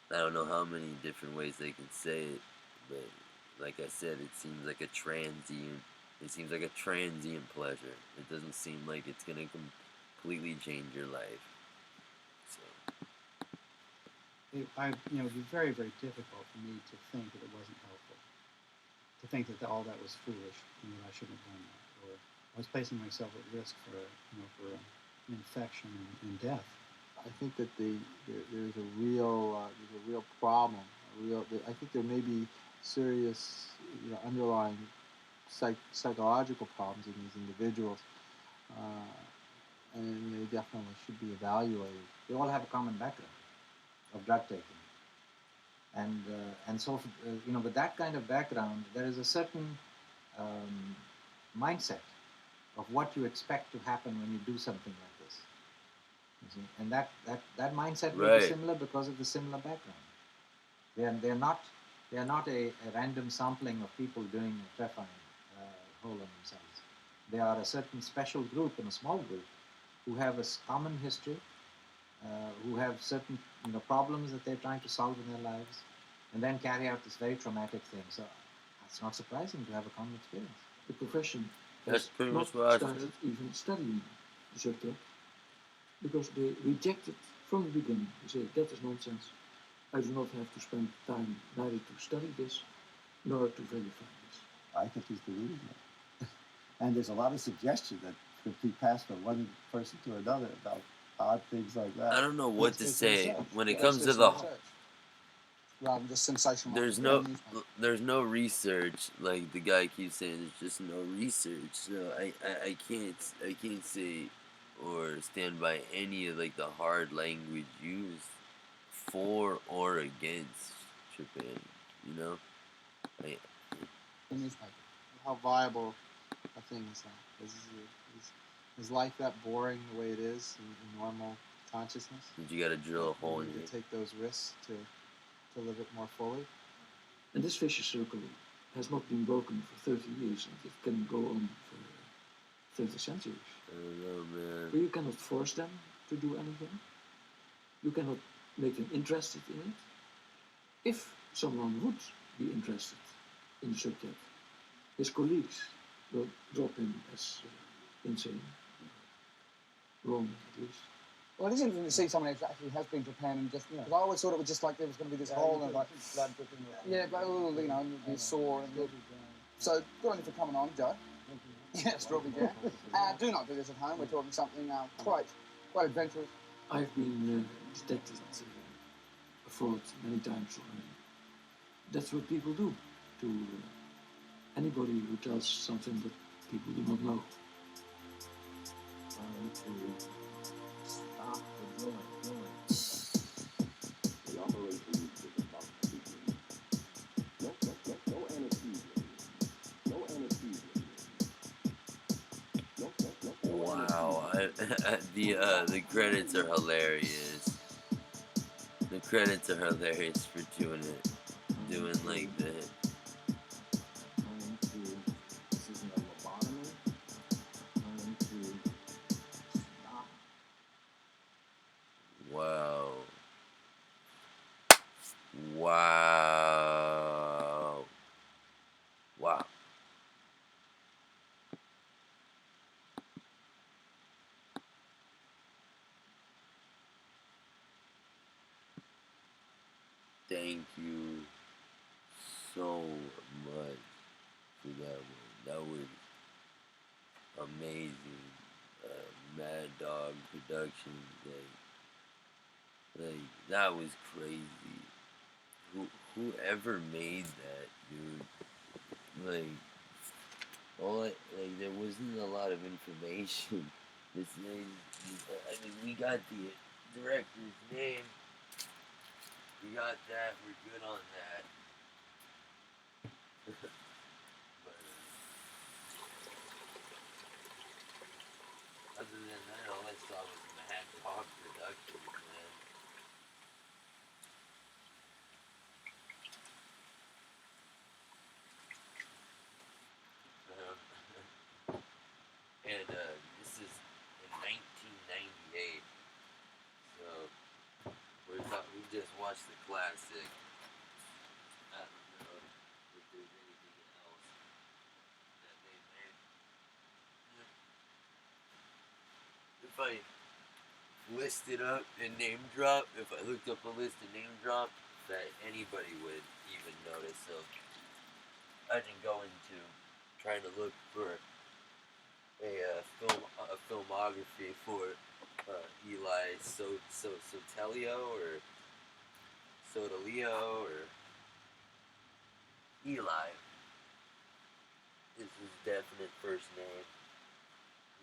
I don't know how many different ways they can say it, but like I said, it seems like a transient. It seems like a transient pleasure. It doesn't seem like it's gonna completely change your life. So. It would be very, very difficult for me to think that it wasn't helpful. To think that all that was foolish and that I shouldn't have done that, or I was placing myself at risk for an infection and death. I think that there's a real problem. I think there may be serious, underlying psychological problems in these individuals, and they definitely should be evaluated. They all have a common background of drug taking, and so with that kind of background, there is a certain mindset of what you expect to happen when you do something like this. You see? And that mindset will be similar because of the similar background. They are not a random sampling of people doing a trephine hole on themselves. They are a certain special group and a small group who have a common history, who have certain problems that they're trying to solve in their lives, and then carry out this very traumatic thing. So it's not surprising to have a common experience. The profession That's has not started even studying the subject because they reject it from the beginning. They say, that is nonsense. I do not have to spend time neither to study this nor to verify this. I think he's delusional. And there's a lot of suggestion that could be passed from one person to another about odd things like that. I don't know what to say when it comes to rather than just sensational. There's no research. Like the guy keeps saying, there's just no research. So I can't say or stand by any of like the hard language used for or against Japan. How viable a thing is that? Is life that boring the way it is in normal consciousness? You got to drill a hole in it. To take those risks to live it more fully. And this vicious circle has not been broken for 30 years, and it can go on for 30 centuries. I don't know, man. But you cannot force them to do anything. You cannot make them interested in it. If someone would be interested in the subject, his colleagues will drop him as insane. Wrong, at least. Well, it is interesting to see someone who actually has been to Japan and just, because I always thought it was just like there was going to be this hole and like blood dripping. Yeah, but and be sore and so good on you for coming on, Joe. Yeah, strawberry jam. Do not do this at home. We're talking something quite adventurous. I've been detected a fraud many times already. That's what people do to anybody who tells something that people do not know. Stop the doing. The credits are hilarious. The credits are hilarious for doing it, doing like that. Wow. Wow. Wow. Thank you so much for that one. That was amazing. Mad Dog Productions. Like that was crazy. Whoever made that, dude. Like, there wasn't a lot of information. This name, I mean, we got the director's name. We got that. We're good on that. But other than that, all I saw was Mad Dog Productions, man. And this is in 1998. So we just watched the classic. I don't know if there's anything else that they made. If I listed up and name drop, if I looked up a list and name drop, that anybody would even notice. So I didn't go into trying to look for a filmography for Eli Sotelio or Sotelio or Eli. Is his definite first name.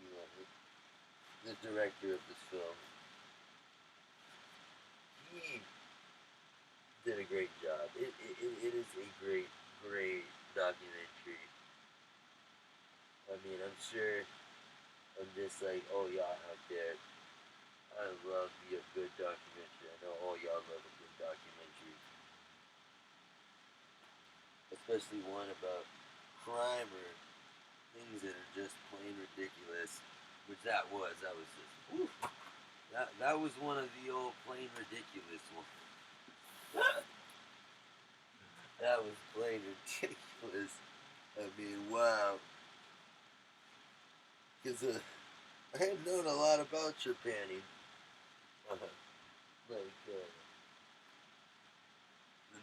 Eli, the director of this film. He did a great job. It is a great documentary. I mean, I'm sure I'm just like all y'all out there. I love me a good documentary. I know all y'all love a good documentary. Especially one about crime or things that are just plain ridiculous. Which that was just, whew, that was one of the old plain ridiculous ones. That was plain ridiculous. I mean, wow. Because I had known a lot about trepanning. The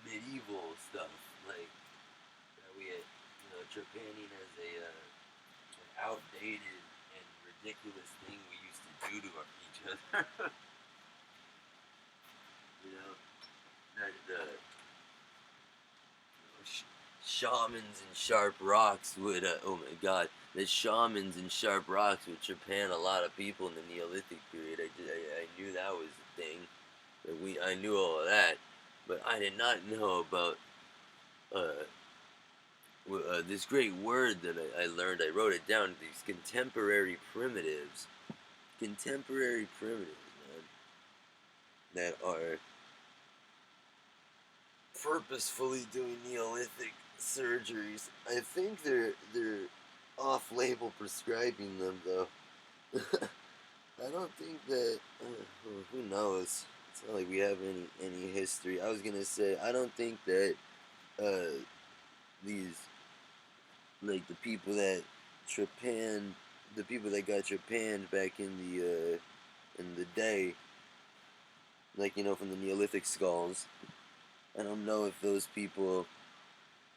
medieval stuff. Like, that we had, trepanning as an outdated and ridiculous thing we used to do to each other. Shamans and sharp rocks would, oh my god, the shamans and sharp rocks would trepan a lot of people in the Neolithic period. I knew that was a thing. I knew all of that, but I did not know about this great word that I learned. I wrote it down. These contemporary primitives. Contemporary primitives, man. That are purposefully doing Neolithic surgeries. I think they're off-label prescribing them, though. I don't think that. Who knows? It's not like we have any history. I was gonna say I don't think that these, like, the people that got trepanned back in the day, like, from the Neolithic skulls. I don't know if those people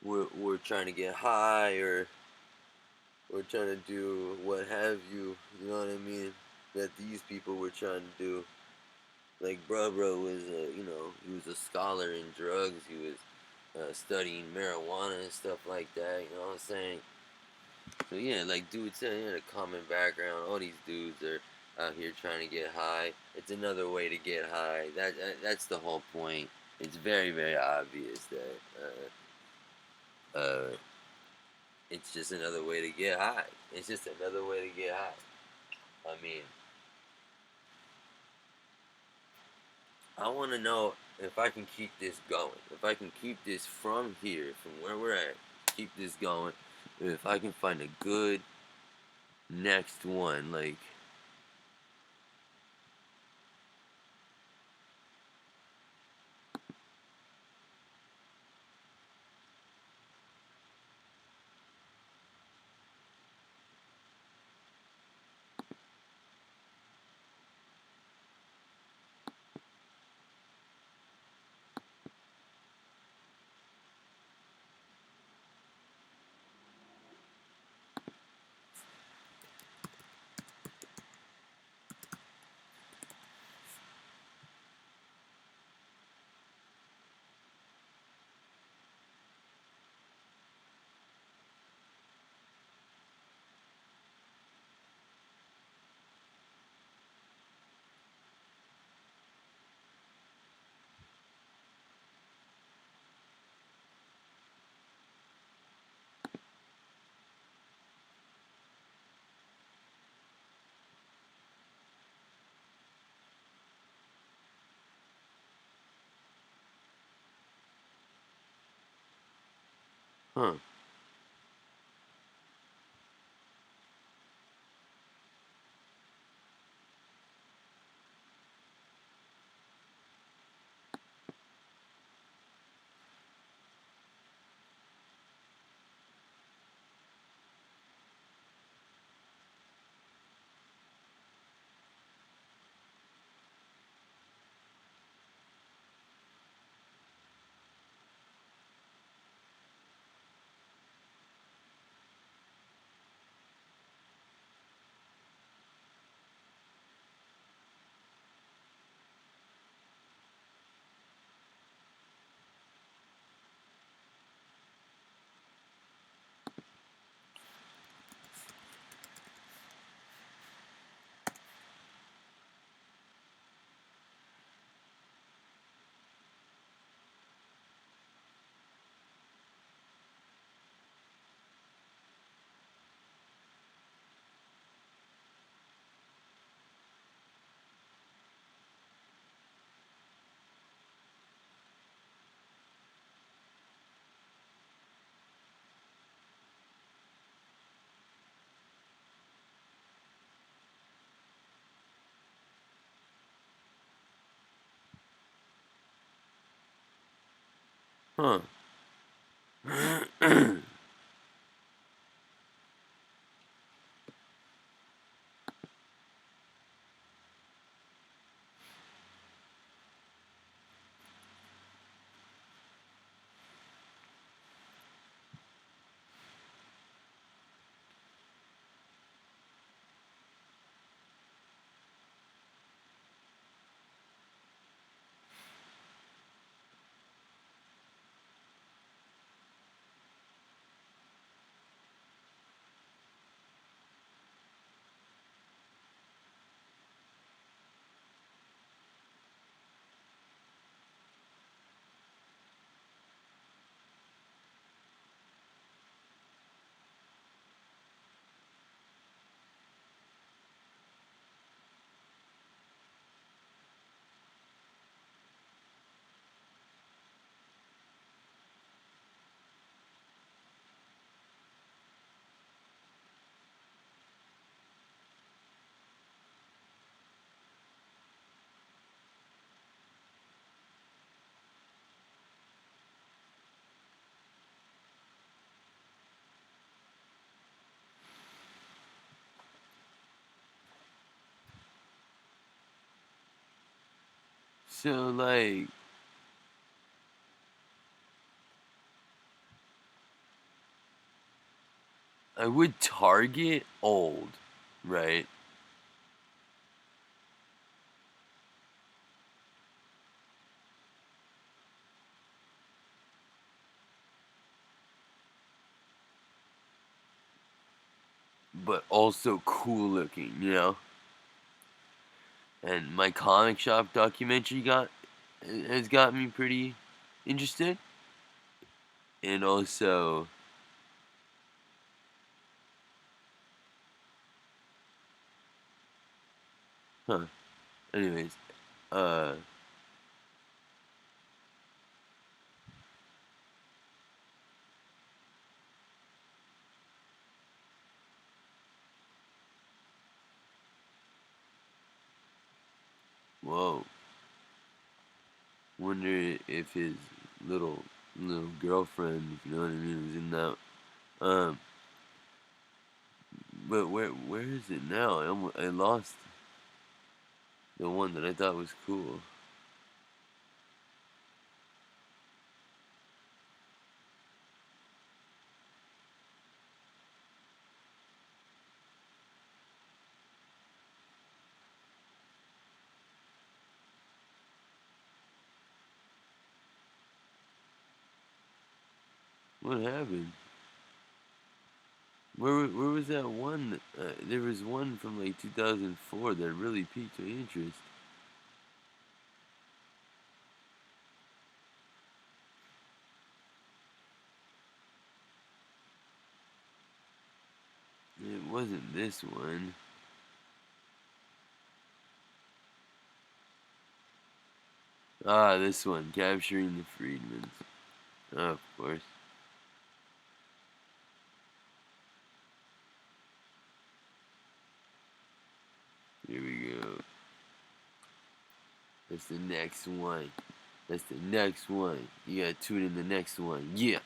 were trying to get high or trying to do what have you. You know what I mean? That these people were trying to do. Like, bro was he was a scholar in drugs. He was studying marijuana and stuff like that. You know what I'm saying? So yeah, like dudes had a common background. All these dudes are out here trying to get high. It's another way to get high. That's the whole point. It's very, very obvious that it's just another way to get high. It's just another way to get high. I mean, I want to know if I can keep this going. If I can keep this from here, from where we're at, keep this going. If I can find a good next one, like... Huh. Huh. So, like... I would target old, right? But also cool looking, you know? And my comic shop documentary has got me pretty interested. And also... Huh. Anyways, whoa. Wonder if his little girlfriend, if you know what I mean, was in that. But where is it now? I lost the one that I thought was cool. What happened? Where was that one? There was one from like 2004 that really piqued my interest. It wasn't this one. Ah, this one, Capturing the Freedmans. Oh, of course. Here we go. That's the next one. That's the next one. You gotta tune in the next one. Yeah.